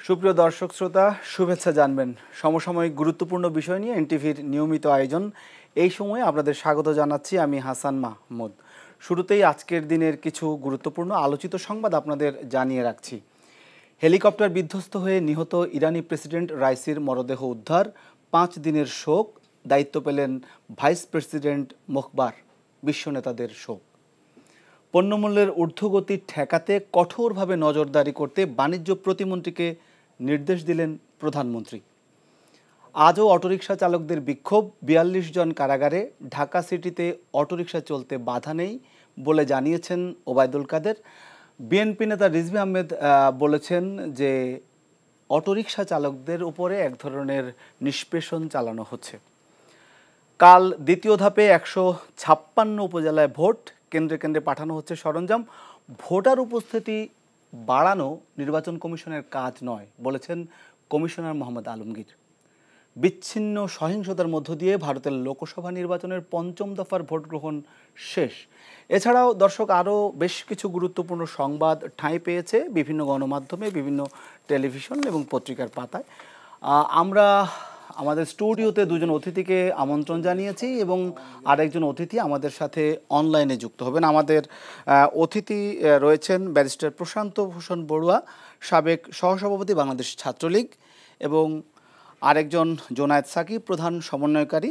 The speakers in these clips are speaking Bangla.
সুপ্রিয় দর্শক শ্রোতা, শুভেচ্ছা জানবেন। সমসাময়িক গুরুত্বপূর্ণ বিষয় নিয়ে এনটিভির নিয়মিত আয়োজন এই সময়ে আপনাদের স্বাগত জানাচ্ছি আমি হাসান মাহমুদ। শুরুতেই আজকের দিনের কিছু গুরুত্বপূর্ণ আলোচিত সংবাদ আপনাদের জানিয়ে রাখছি। হেলিকপ্টার বিধ্বস্ত হয়ে নিহত ইরানি প্রেসিডেন্ট রাইসির মরদেহ উদ্ধার, 5 দিনের শোক, দায়িত্ব পেলেন ভাইস প্রেসিডেন্ট মোখবার, বিশ্ব নেতাদের শোক। পণ্যমূল্যের ঊর্ধ্বগতি ঠেকাতে কঠোরভাবে নজরদারি করতে বাণিজ্য প্রতিমন্ত্রীকে নির্দেশ দিলেন প্রধানমন্ত্রী। আজও অটোরিকশা চালকদের বিক্ষোভ, 42 জন কারাগারে। ঢাকা সিটিতে অটোরিকশা চলতে বাধা নেই বলে জানিয়েছেন ওবায়দুল কাদের। বিএনপি নেতা রিজভী আহমেদ বলেছেন যে অটোরিকশা চালকদের উপরে এক ধরনের নিষ্পেষণ চালানো হচ্ছে। কাল দ্বিতীয় ধাপে 156 উপজেলায় ভোট, কেন্দ্রে কেন্দ্রে পাঠানো হচ্ছে সরঞ্জাম। ভোটার উপস্থিতি বাড়ানো নির্বাচন কমিশনের কাজ নয় বলেছেন কমিশনার মোহাম্মদ আলমগীর। বিচ্ছিন্ন সহিংসতার মধ্য দিয়ে ভারতের লোকসভা নির্বাচনের 5ম দফার ভোট গ্রহণ শেষ। এছাড়াও দর্শক আরও বেশ কিছু গুরুত্বপূর্ণ সংবাদ ঠাঁই পেয়েছে বিভিন্ন গণমাধ্যমে, বিভিন্ন টেলিভিশন এবং পত্রিকার পাতায়। আমরা আমাদের স্টুডিওতে দুজন অতিথিকে আমন্ত্রণ জানিয়েছি এবং আরেকজন অতিথি আমাদের সাথে অনলাইনে যুক্ত হবেন। আমাদের অতিথি রয়েছেন ব্যারিস্টার প্রশান্ত ভূষণ বড়ুয়া, সাবেক সহসভাপতি বাংলাদেশ ছাত্রলীগ, এবং আরেকজন জোনায়েদ সাকিব, প্রধান সমন্বয়কারী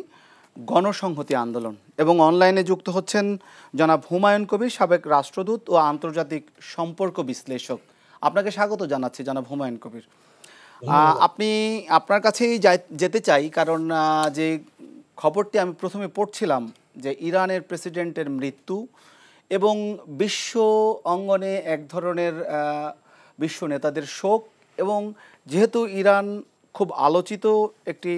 গণসংহতি আন্দোলন। এবং অনলাইনে যুক্ত হচ্ছেন জনাব হুমায়ুন কবির, সাবেক রাষ্ট্রদূত ও আন্তর্জাতিক সম্পর্ক বিশ্লেষক। আপনাকে স্বাগত জানাচ্ছি জনাব হুমায়ুন কবির। আপনি আপনার কাছেই যেতে চাই, কারণ যে খবরটি আমি প্রথমে পড়ছিলাম যে ইরানের প্রেসিডেন্টের মৃত্যু এবং বিশ্ব অঙ্গনে এক ধরনের বিশ্ব নেতাদের শোক, এবং যেহেতু ইরান খুব আলোচিত একটি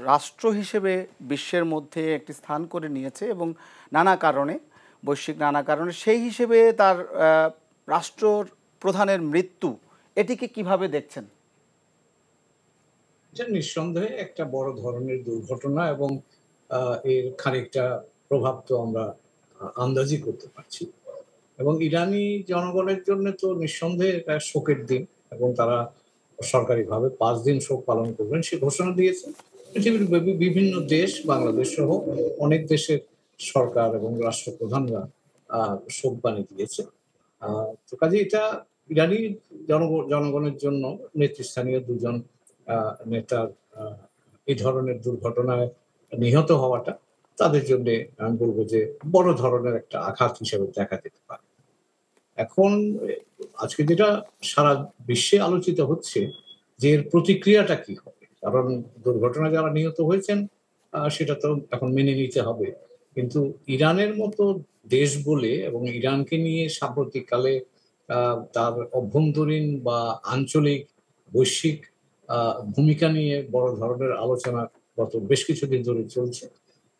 রাষ্ট্র হিসেবে বিশ্বের মধ্যে একটি স্থান করে নিয়েছে এবং নানা কারণে, বৈশ্বিক নানা কারণে, সেই হিসেবে তার রাষ্ট্র প্রধানের মৃত্যু, এটিকে কিভাবে দেখছেন? এটা নিঃসন্দেহে একটা বড় ধরনের দুর্ঘটনা এবং এর খানিকটা প্রভাব তো আমরা আন্দাজই করতে পারছি। এবং ইরানি জনগণের জন্য তো নিঃসন্দেহে এটা শোকের দিন, এবং তারা সরকারিভাবে 5 দিন শোক পালন করবেন সে ঘোষণা দিয়েছে। পৃথিবীর বিভিন্ন দেশ, বাংলাদেশ সহ অনেক দেশের সরকার এবং রাষ্ট্রপ্রধানরা শোক বাণী দিয়েছে। তো কাজে এটা ইরানি জনগণের জন্য নেতৃস্থানীয় দুজন নেতার এই ধরনের দুর্ঘটনায় নিহত হওয়াটা তাদের জন্য আমি বলবো যে বড় ধরনের একটা আঘাত হিসেবে দেখা যেতে পারে। এখন আজকে যেটা সারা বিশ্বে আলোচিত হচ্ছে যে এর প্রতিক্রিয়াটা কি হবে, কারণ দুর্ঘটনা যারা নিহত হয়েছেন সেটা তো এখন মেনে নিতে হবে, কিন্তু ইরানের মতো দেশ বলে এবং ইরানকে নিয়ে সাম্প্রতিককালে তার অভ্যন্তরীণ বা আঞ্চলিক বৈশ্বিক ভূমিকা নিয়ে বড় ধরনের আলোচনা গত বেশ কিছুদিন ধরে চলছে।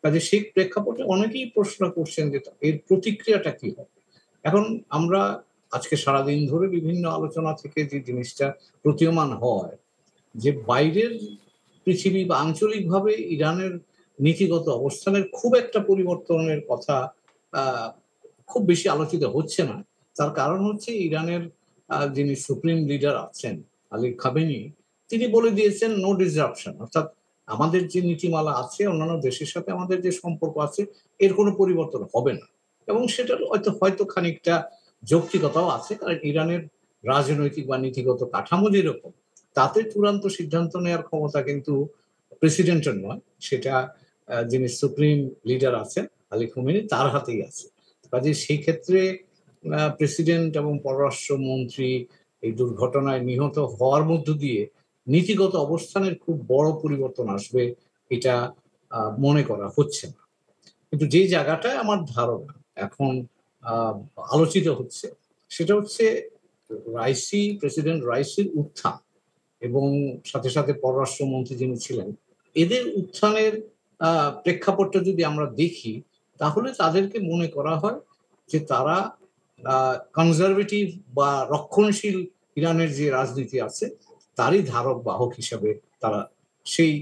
কাজে সেই প্রেক্ষাপটে অনেকেই প্রশ্ন করছেন যে এর প্রতিক্রিয়াটা কি হবে। এখন আমরা আজকে সারাদিন ধরে বিভিন্ন আলোচনা থেকে যে জিনিসটা প্রতীয়মান হয় যে বাইরের পৃথিবী বা আঞ্চলিকভাবে ইরানের নীতিগত অবস্থানের খুব একটা পরিবর্তনের কথা খুব বেশি আলোচিত হচ্ছে না। তার কারণ হচ্ছে ইরানের যিনি সুপ্রিম লিডার আছেন আলী খামেনি, তিনি বলে দিয়েছেন নো ডিসরাপশন, অর্থাৎ আমাদের যে নীতিমালা আছে, অন্যান্য দেশের সাথে আমাদের যে সম্পর্ক আছে, এর কোনো পরিবর্তন হবে না। এবং সেটার হয়তো খানিকটা যৌক্তিকতাও আছে, কারণ ইরানের রাজনৈতিক বা নীতিগত কাঠামো যেরকম, তাতে চূড়ান্ত সিদ্ধান্ত নেওয়ার ক্ষমতা কিন্তু প্রেসিডেন্টের নয়, সেটা যিনি সুপ্রিম লিডার আছেন আলী খামেনি তার হাতেই আছে। কাজে সেই ক্ষেত্রে প্রেসিডেন্ট এবং পররাষ্ট্রমন্ত্রী এই দুর্ঘটনায় নিহত হওয়ার মধ্য দিয়ে নীতিগত অবস্থানের খুব বড় পরিবর্তন আসবে এটা মনে করা হচ্ছে না। কিন্তু যে জায়গাটায় আমার ধারণা এখন আলোচিত হচ্ছে সেটা হচ্ছে প্রেসিডেন্ট রাইসির উত্থান এবং সাথে সাথে পররাষ্ট্রমন্ত্রী যিনি ছিলেন, এদের উত্থানের প্রেক্ষাপটটা যদি আমরা দেখি তাহলে তাদেরকে মনে করা হয় যে তারা কনজারভেটিভ বা রক্ষণশীল ইরানের যে রাজনীতি আছে তারই ধারক বাহক হিসাবে তারা সেই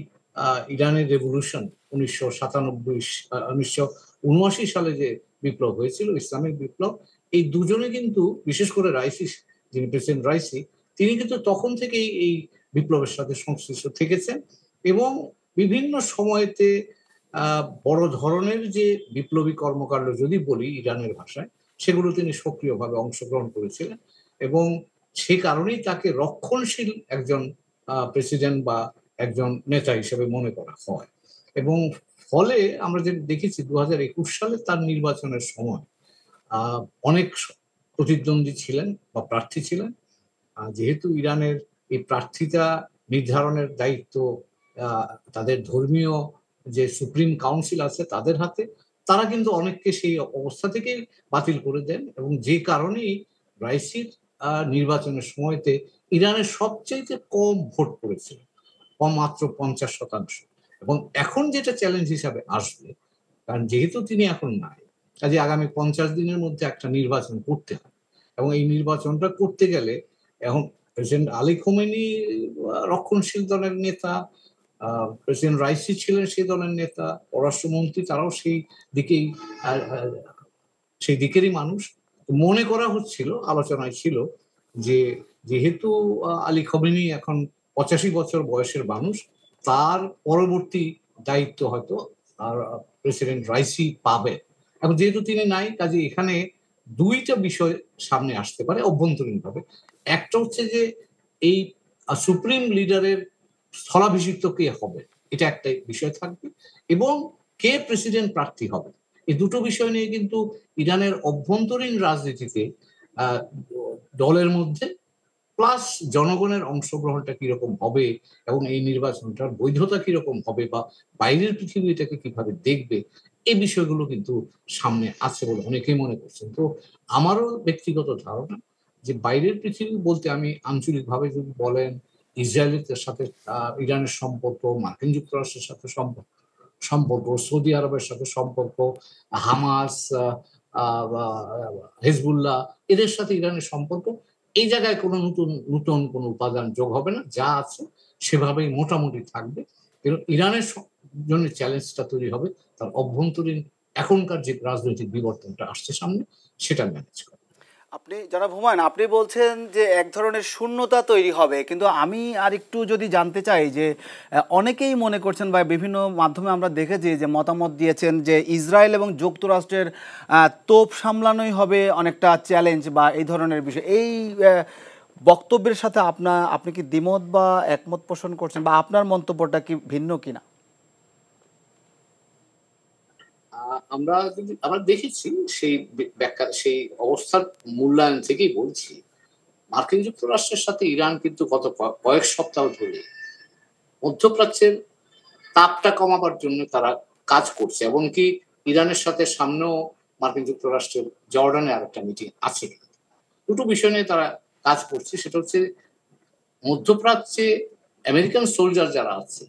ইরানের রেভলিউশন 1979 সালে যে বিপ্লব হয়েছিল, ইসলামিক বিপ্লব, এই দুজনে কিন্তু বিশেষ করে রাইসি, যিনি প্রেসিডেন্ট রাইসি, তিনি কিন্তু তখন থেকেই এই বিপ্লবের সাথে সংশ্লিষ্ট থেকেছেন এবং বিভিন্ন সময়তে বড় ধরনের যে বিপ্লবী কর্মকাণ্ড যদি বলি ইরানের ভাষায়, সেগুলো তিনি সক্রিয়ভাবে অংশগ্রহণ করেছিলেন এবং সে কারণেই তাকে রক্ষণশীল একজন প্রেসিডেন্ট বা একজন নেতা হিসেবে মনে করা হয়। এবং ফলে আমরা যে দেখেছি 2021 সালে তার নির্বাচনের সময় অনেক প্রতিদ্বন্দ্বী ছিলেন বা প্রার্থী ছিলেন। যেহেতু ইরানের এই প্রার্থিতা নির্ধারণের দায়িত্ব তাদের ধর্মীয় যে সুপ্রিম কাউন্সিল আছে তাদের হাতে, তারা কিন্তু অনেককে সেই অবস্থা থেকে বাতিল করে দেন এবং যে কারণেই রাইসির নির্বাচনের সময়তে ইরানের সবচেয়ে কম ভোট পড়েছিল, মাত্র 50%। এবং এখন যেটা চ্যালেঞ্জ হিসাবে আসবে, কারণ যেহেতু তিনি এখন নাই, কাজে আগামী 50 দিনের মধ্যে একটা নির্বাচন করতে হবে এবং এই নির্বাচনটা করতে গেলে এখন প্রেসিডেন্ট আলী খোমেনি রক্ষণশীল দলের নেতা, প্রেসিডেন্ট রাইসি ছিলেন সেই দলের নেতা, পররাষ্ট্রমন্ত্রী তারাও সেই দিকেরই মানুষ। মনে করা হচ্ছিল, আলোচনায় ছিল যে যেহেতু আলী খোমেনি এখন 85 বছর বয়সের মানুষ, তার পরবর্তী দায়িত্ব হয়তো আর প্রেসিডেন্ট রাইসি পাবে। এখন যেহেতু তিনি নাই, কাজে এখানে দুইটা বিষয় সামনে আসতে পারে অভ্যন্তরীণ ভাবে। একটা হচ্ছে যে এই সুপ্রিম লিডারের স্থলাভিষিক্ত কে হবে, এটা একটা বিষয় থাকবে, এবং কে প্রেসিডেন্ট প্রার্থী হবে। এই দুটো বিষয় নিয়ে কিন্তু ইরানের অভ্যন্তরীণ রাজনীতিতে দলের মধ্যে প্লাস জনগণের অংশগ্রহণটা কিরকম হবে এবং এই নির্বাচনটার বৈধতা কিরকম হবে বা বাইরের পৃথিবী এটাকে কিভাবে দেখবে, এই বিষয়গুলো কিন্তু সামনে আছে বলে অনেকেই মনে করছেন। তো আমারও ব্যক্তিগত ধারণা যে বাইরের পৃথিবী বলতে আমি আঞ্চলিকভাবে যদি বলেন, ইসরায়েলের সাথে ইরানের সম্পর্ক, মার্কিন যুক্তরাষ্ট্রের সাথে সম্পর্ক, সৌদি আরবের সাথে সম্পর্ক, হামাস, হেজবুল্লাহ, এদের সাথে ইরানের সম্পর্ক, এই জায়গায় কোনো নতুন কোনো উপাদান যোগ হবে না, যা আছে সেভাবেই মোটামুটি থাকবে। কিন্তু ইরানের জন্য চ্যালেঞ্জটা তৈরি হবে তার অভ্যন্তরীণ এখনকার যে রাজনৈতিক বিবর্তনটা আসছে সামনে, সেটা ম্যানেজ করা। আপনি জনাব হুমায়ুন, আপনি বলছেন যে এক ধরনের শূন্যতা তৈরি হবে, কিন্তু আমি আর একটু যদি জানতে চাই যে অনেকেই মনে করছেন বা বিভিন্ন মাধ্যমে আমরা দেখেছি যে মতামত দিয়েছেন যে ইসরায়েল এবং যুক্তরাষ্ট্রের তোপ সামলানোই হবে অনেকটা চ্যালেঞ্জ বা এই ধরনের বিষয়। এই বক্তব্যের সাথে আপনি কি দ্বিমত বা একমত পোষণ করছেন, বা আপনার মন্তব্যটা কি ভিন্ন কিনা? আমরা দেখেছি সেই ব্যাখ্যা, সেই অবস্থার মূল্যায়ন থেকেই বলছি, মার্কিন যুক্তরাষ্ট্রের সাথে ইরান কিন্তু গত কয়েক সপ্তাহ ধরে মধ্যপ্রাচ্যের তাপটা কমাবার জন্য তারা কাজ করছে, এবং কি ইরানের সাথে সামনেও মার্কিন যুক্তরাষ্ট্রের জর্ডানে আর একটা মিটিং আছে। দুটো বিষয় নিয়ে তারা কাজ করছে, সেটা হচ্ছে মধ্যপ্রাচ্যে আমেরিকান সোলজার যারা আছে,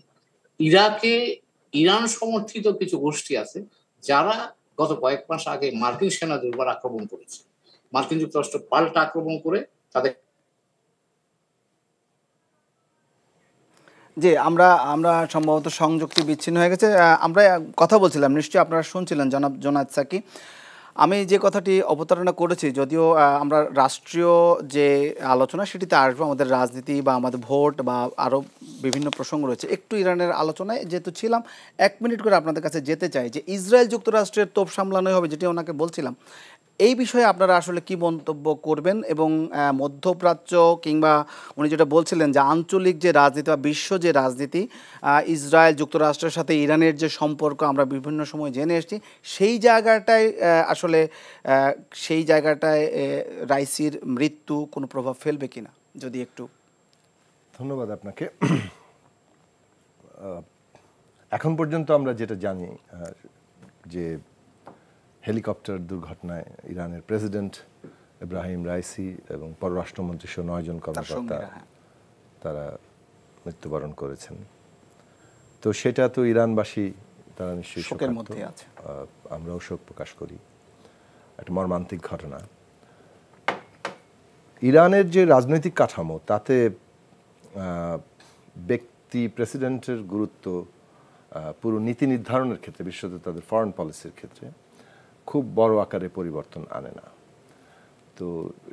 ইরাকে ইরান সমর্থিত কিছু গোষ্ঠী আছে যারা গত কয়েক মাস আগে মার্কিন সেনা দুর্বার আক্রমণ করেছে। মার্কিন যুক্তরাষ্ট্র পাল্টা আক্রমণ করে তাদের জি, আমরা সম্ভবত সংযুক্তি বিচ্ছিন্ন হয়ে গেছে। আমরা কথা বলছিলাম, নিশ্চয়ই আপনারা শুনছিলেন জনাব জোনায়েদ সাকি। আমি যে কথাটি অবতারণা করেছি, যদিও আমরা রাষ্ট্রীয় যে আলোচনা সেটিতে আসবো, আমাদের রাজনীতি বা আমাদের ভোট বা আরও বিভিন্ন প্রসঙ্গ রয়েছে, একটু ইরানের আলোচনায় যেহেতু ছিলাম, 1 মিনিট করে আপনাদের কাছে যেতে চাই যে ইসরায়েল যুক্তরাষ্ট্রের তোপ সামলানোই হবে, যেটি ওনাকে বলছিলাম, এই বিষয়ে আপনারা আসলে কি মন্তব্য করবেন? এবং মধ্যপ্রাচ্য কিংবা উনি যেটা বলছিলেন যে আঞ্চলিক যে রাজনীতি বা বিশ্ব যে রাজনীতি, ইসরায়েল যুক্তরাষ্ট্রের সাথে ইরানের যে সম্পর্ক আমরা বিভিন্ন সময় জেনে এসেছি, সেই জায়গাটায় আসলে সেই জায়গাটায় রাইসির মৃত্যু কোনো প্রভাব ফেলবে কিনা, যদি একটু। ধন্যবাদ আপনাকে। এখন পর্যন্ত আমরা যেটা জানি যে হেলিকপ্টার দুর্ঘটনায় ইরানের প্রেসিডেন্ট ইব্রাহিম রাইসি এবং পররাষ্ট্রমন্ত্রী সহ 9 জন কর্মকর্তা তারা মৃত্যুবরণ করেছেন। তো সেটা তো ইরানবাসী তারা নিশ্চয়ই শোকের মধ্যে আছে, আমরাও শোক প্রকাশ করি। একটা মর্মান্তিক ঘটনা। ইরানের যে রাজনৈতিক কাঠামো, তাতে ব্যক্তি প্রেসিডেন্টের গুরুত্ব পুরো নীতি নির্ধারণের ক্ষেত্রে, বিশেষত তাদের ফরেন পলিসির ক্ষেত্রে খুব বড় আকারে পরিবর্তন আনে না। তো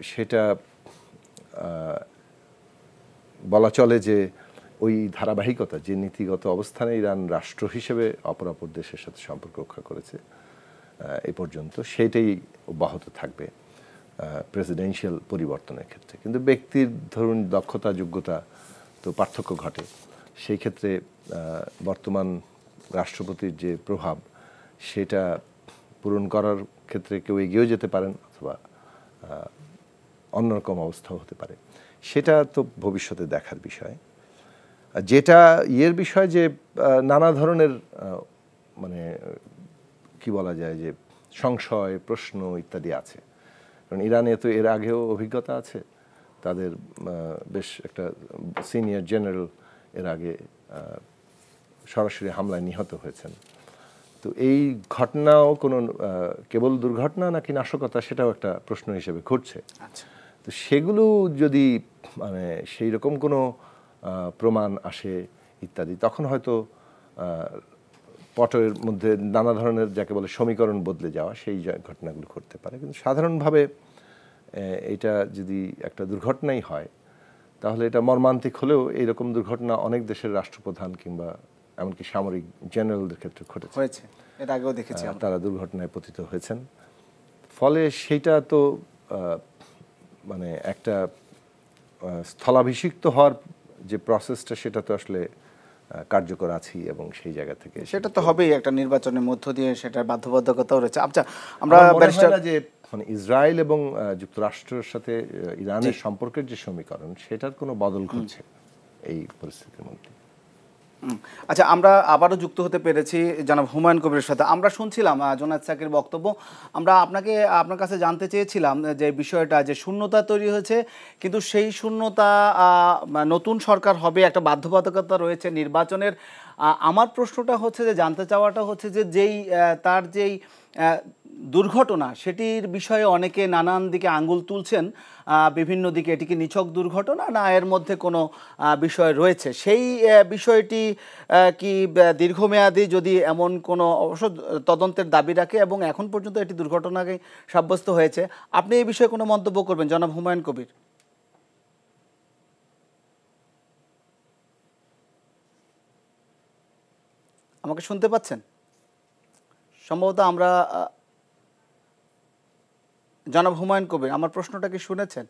সেটা বলা চলে যে ওই ধারাবাহিকতা, যে নীতিগত অবস্থানে ইরান রাষ্ট্র হিসেবে অপরাপর দেশের সাথে সম্পর্ক রক্ষা করেছে এ পর্যন্ত, সেটাই অব্যাহত থাকবে প্রেসিডেন্সিয়াল পরিবর্তনের ক্ষেত্রে। কিন্তু ব্যক্তির ধরুন দক্ষতা, যোগ্যতা তো পার্থক্য ঘটে। সেই ক্ষেত্রে বর্তমান রাষ্ট্রপতির যে প্রভাব, সেটা পূরণ করার ক্ষেত্রে কেউ এগিয়েও যেতে পারেন, অথবা অন্যরকম অবস্থাও হতে পারে। সেটা তো ভবিষ্যতে দেখার বিষয়। যেটা বিষয় যে নানা ধরনের মানে কি বলা যায় যে সংশয়, প্রশ্ন ইত্যাদি আছে। কারণ ইরানে তো এর আগেও অভিজ্ঞতা আছে, তাদের বেশ একটা সিনিয়র জেনারেল এর আগে সরাসরি হামলায় নিহত হয়েছেন। তো এই ঘটনাও কোনো কেবল দুর্ঘটনা নাকি নাশকতা, সেটাও একটা প্রশ্ন হিসেবে ঘটছে। আচ্ছা, তো সেগুলো যদি মানে সেই রকম কোনো প্রমাণ আসে ইত্যাদি, তখন হয়তো পটের মধ্যে নানা ধরনের যাকে বলে সমীকরণ বদলে যাওয়া, সেই ঘটনাগুলো ঘটতে পারে। কিন্তু সাধারণভাবে এটা যদি একটা দুর্ঘটনাই হয়, তাহলে এটা মর্মান্তিক হলেও এইরকম দুর্ঘটনা অনেক দেশের রাষ্ট্রপ্রধান কিংবা এমনকি সামরিক জেনারেলদের ক্ষেত্রে ঘটেছে। এর আগেও দেখেছি তারা দুর্ঘটনায় পতিত হয়েছেন। ফলে সেইটা তো মানে একটা স্থলাভিষিক্ত হওয়ার যে প্রসেসটা, সেটা তো আসলে কার্যকর আছেই, এবং সেই জায়গা থেকে সেটা তো হবেই, একটা নির্বাচনের মধ্য দিয়ে সেটার বাধ্যবাধকতাও রয়েছে। আচ্ছা, আমরা যে মানে ইসরায়েল এবং যুক্তরাষ্ট্রের সাথে ইরানের সম্পর্কের যে সমীকরণ, সেটার কোনো বদল ঘটছে এই পরিস্থিতির মধ্যে। আচ্ছা, আমরা আবারও যুক্ত হতে পেরেছি জনাব হুমায়ুন কবিরের সাথে। আমরা শুনছিলাম জোনায়েদ সাকির বক্তব্য। আমরা আপনার কাছে জানতে চেয়েছিলাম যে বিষয়টা, যে শূন্যতা তৈরি হয়েছে, কিন্তু সেই শূন্যতা নতুন সরকার হবে, একটা বাধ্যবাধকতা রয়েছে নির্বাচনের। আমার প্রশ্নটা হচ্ছে যে, জানতে চাওয়াটা হচ্ছে যে তার যেই দুর্ঘটনা, সেটির বিষয়ে অনেকে নানান দিকে আঙ্গুল তুলছেন, বিভিন্ন দিকে। এটি কি নিছক দুর্ঘটনা, না এর মধ্যে কোনো বিষয় রয়েছে? সেই বিষয়টি কি দীর্ঘমেয়াদী, যদি এমন কোনো অবশ্য তদন্তের দাবি রাখে এবং এখন পর্যন্ত এটি দুর্ঘটনাকে সাব্যস্ত হয়েছে, আপনি এই বিষয়ে কোনো মন্তব্য করবেন জনাব হুমায়ুন কবির? আমাকে শুনতে পাচ্ছেন? সম্ভবত আমরা জনাব হুমায়ুন কবির, আমার প্রশ্নটা কি শুনেছেন?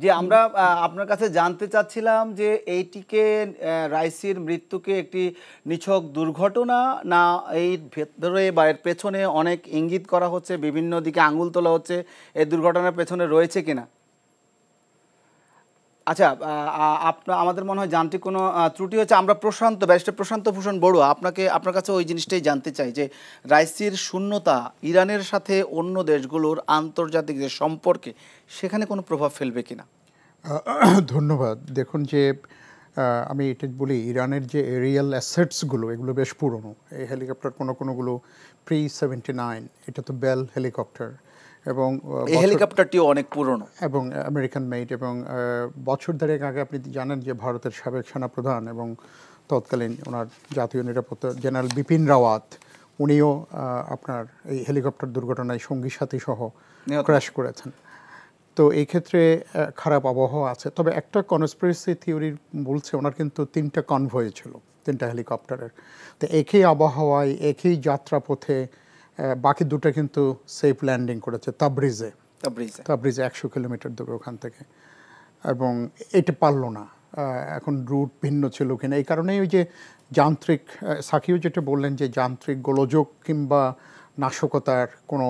যে আমরা আপনার কাছে জানতে চাচ্ছিলাম যে এইটিকে, রাইসির মৃত্যুকে একটি নিছক দুর্ঘটনা, না এই ভেতরে বা এর পেছনে অনেক ইঙ্গিত করা হচ্ছে, বিভিন্ন দিকে আঙুল তোলা হচ্ছে, এই দুর্ঘটনার পেছনে রয়েছে কিনা? আচ্ছা, আমাদের মনে হয় যান্ত্রিক কোনো ত্রুটি হচ্ছে। আমরা ব্যারিস্টার প্রশান্ত ভূষণ বড়ুয়া, আপনার কাছে ওই জিনিসটাই জানতে চাই যে রাইসির শূন্যতা ইরানের সাথে অন্য দেশগুলোর আন্তর্জাতিক যে সম্পর্কে, সেখানে কোনো প্রভাব ফেলবে কিনা? ধন্যবাদ। দেখুন, যে আমি এটা বলি, ইরানের যে এরিয়াল অ্যাসেটসগুলো, এগুলো বেশ পুরনো। এই হেলিকপ্টার কোনোগুলো pre-79, এটা তো বেল হেলিকপ্টার, এবং এই হেলিকপ্টারটিও অনেক পুরনো এবং আমেরিকান মেড। এবং বছর দেড়েক আগে আপনি জানেন যে ভারতের সাবেক সেনাপ্রধান এবং তৎকালীন ওনার জাতীয় নিরাপত্তা জেনারেল বিপিন রাওয়াত, উনিও আপনার এই হেলিকপ্টার দুর্ঘটনায় সঙ্গী সাথী সহ ক্র্যাশ করেছেন। তো এই ক্ষেত্রে খারাপ আবহাওয়া আছে। তবে একটা কনস্পিরেসি থিওরি বলছে ওনার কিন্তু 3টা কনভয় ছিল, 3টা হেলিকপ্টারের। তো একই আবহাওয়ায়, একই যাত্রাপথে বাকি দুটো কিন্তু সেফ ল্যান্ডিং করেছে তাবরিজে 100 কিলোমিটার দূরে ওখান থেকে, এবং এটা পারল না। এখন রুট ভিন্ন ছিল কিনা, এই কারণেই ওই যে যান্ত্রিক, সাকিও যেটা বললেন যে যান্ত্রিক গোলযোগ কিংবা নাশকতার কোনো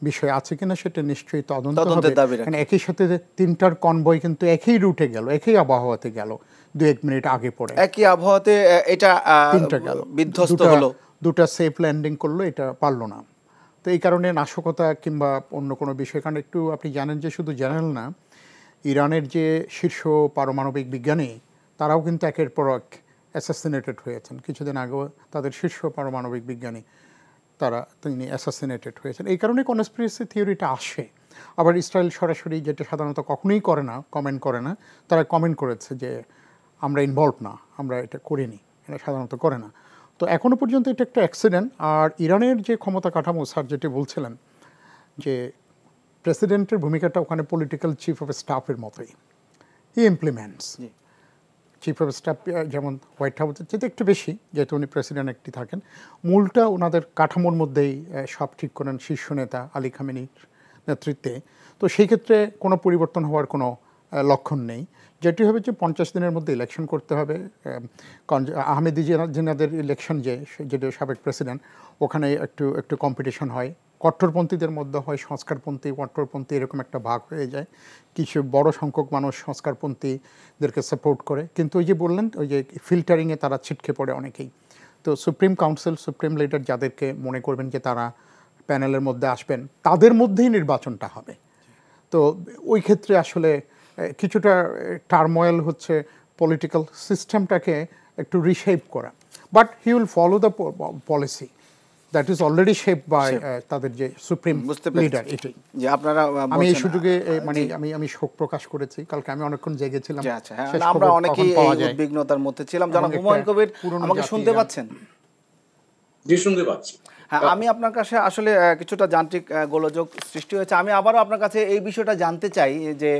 বিষয় আছে কিনা, সেটা নিশ্চয়ই তদন্ত হবে। মানে একই সাথে 3টার কনভয় কিন্তু একই রুটে গেল, একই আবহাওয়াতে গেল, 2-1 মিনিট আগে পরে একই আবহাওয়াতে এটা 3টা গেল, বিধ্বস্ত হলো, 2টা সেফ ল্যান্ডিং করলো, এটা পারলো না। তো এই কারণে নাশকতা কিংবা অন্য কোনো বিষয়, কারণ একটু আপনি জানেন যে শুধু জেনারেল না, ইরানের যে শীর্ষ পারমাণবিক বিজ্ঞানী, তারাও কিন্তু একের পর এক অ্যাসাসিনেটেড হয়েছেন। কিছুদিন আগেও তাদের শীর্ষ পারমাণবিক বিজ্ঞানী তিনি অ্যাসাসিনেটেড হয়েছেন। এই কারণে কনস্পিরেসি থিওরিটা আসে। আবার ইসরায়েল সরাসরি, যেটা সাধারণত কখনোই করে না, কমেন্ট করে না, তারা কমেন্ট করেছে যে আমরা ইনভলভ না, আমরা এটা করিনি, এটা সাধারণত করে না। তো এখনো পর্যন্ত এটা একটা অ্যাক্সিডেন্ট। আর ইরানের যে ক্ষমতা কাঠামো স্যার যেটি বলছিলেন যে প্রেসিডেন্টের ভূমিকাটা ওখানে পলিটিক্যাল চিফ অফ স্টাফের মতোই, হি ইমপ্লিমেন্টস। চিফ অফ স্টাফ যেমন হোয়াইট হাউসের যেতে একটু বেশি, যেহেতু উনি প্রেসিডেন্ট একটি থাকেন, মূলটা ওনাদের কাঠামোর মধ্যেই সব ঠিক করেন শীর্ষ নেতা আলী খামেনির নেতৃত্বে। তো সেই ক্ষেত্রে কোনো পরিবর্তন হওয়ার কোনো লক্ষণ নেই। যেটি হবে যে 50 দিনের মধ্যে ইলেকশন করতে হবে। আহমেদি জিনাদের ইলেকশন যেটা সাবেক প্রেসিডেন্ট, ওখানে একটু কম্পিটিশন হয়, কট্টরপন্থীদের মধ্যে হয় সংস্কারপন্থী কট্টরপন্থী এরকম একটা ভাগ হয়ে যায়। কিছু বড় সংখ্যক মানুষ সংস্কারপন্থীদেরকে সাপোর্ট করে, কিন্তু ওই যে বললেন ওই যে ফিল্টারিংয়ে তারা ছিটকে পড়ে অনেকেই। তো সুপ্রিম কাউন্সিল, সুপ্রিম লিডার যাদেরকে মনে করবেন যে তারা প্যানেলের মধ্যে আসবেন, তাদের মধ্যেই নির্বাচনটা হবে। তো ওই ক্ষেত্রে আসলে কিছুটা টার্ময়েল হচ্ছে পলিটিক্যাল সিস্টেমটাকে একটু রিশেপ করা, but he will follow the policy that is already shape by তাদের যে সুপ্রিম লিডার। এটাই যে আপনারা আমি এই সুযোগে মানে আমি শোক প্রকাশ করেছি, কালকে আমি অনেকক্ষণ জেগেছিলাম। আমরা অনেকেই উদ্বিগ্নতার মধ্যে ছিলাম। জনাব হুমায়ুন কবির, আমাকে শুনতে পাচ্ছেন? জি, শুনতে পাচ্ছি। হ্যাঁ, আমি আপনার কাছে আসলে কিছুটা যান্ত্রিক গোলযোগ সৃষ্টি হয়েছে। আমি আবারও আপনার কাছে এই বিষয়টা জানতে চাই যে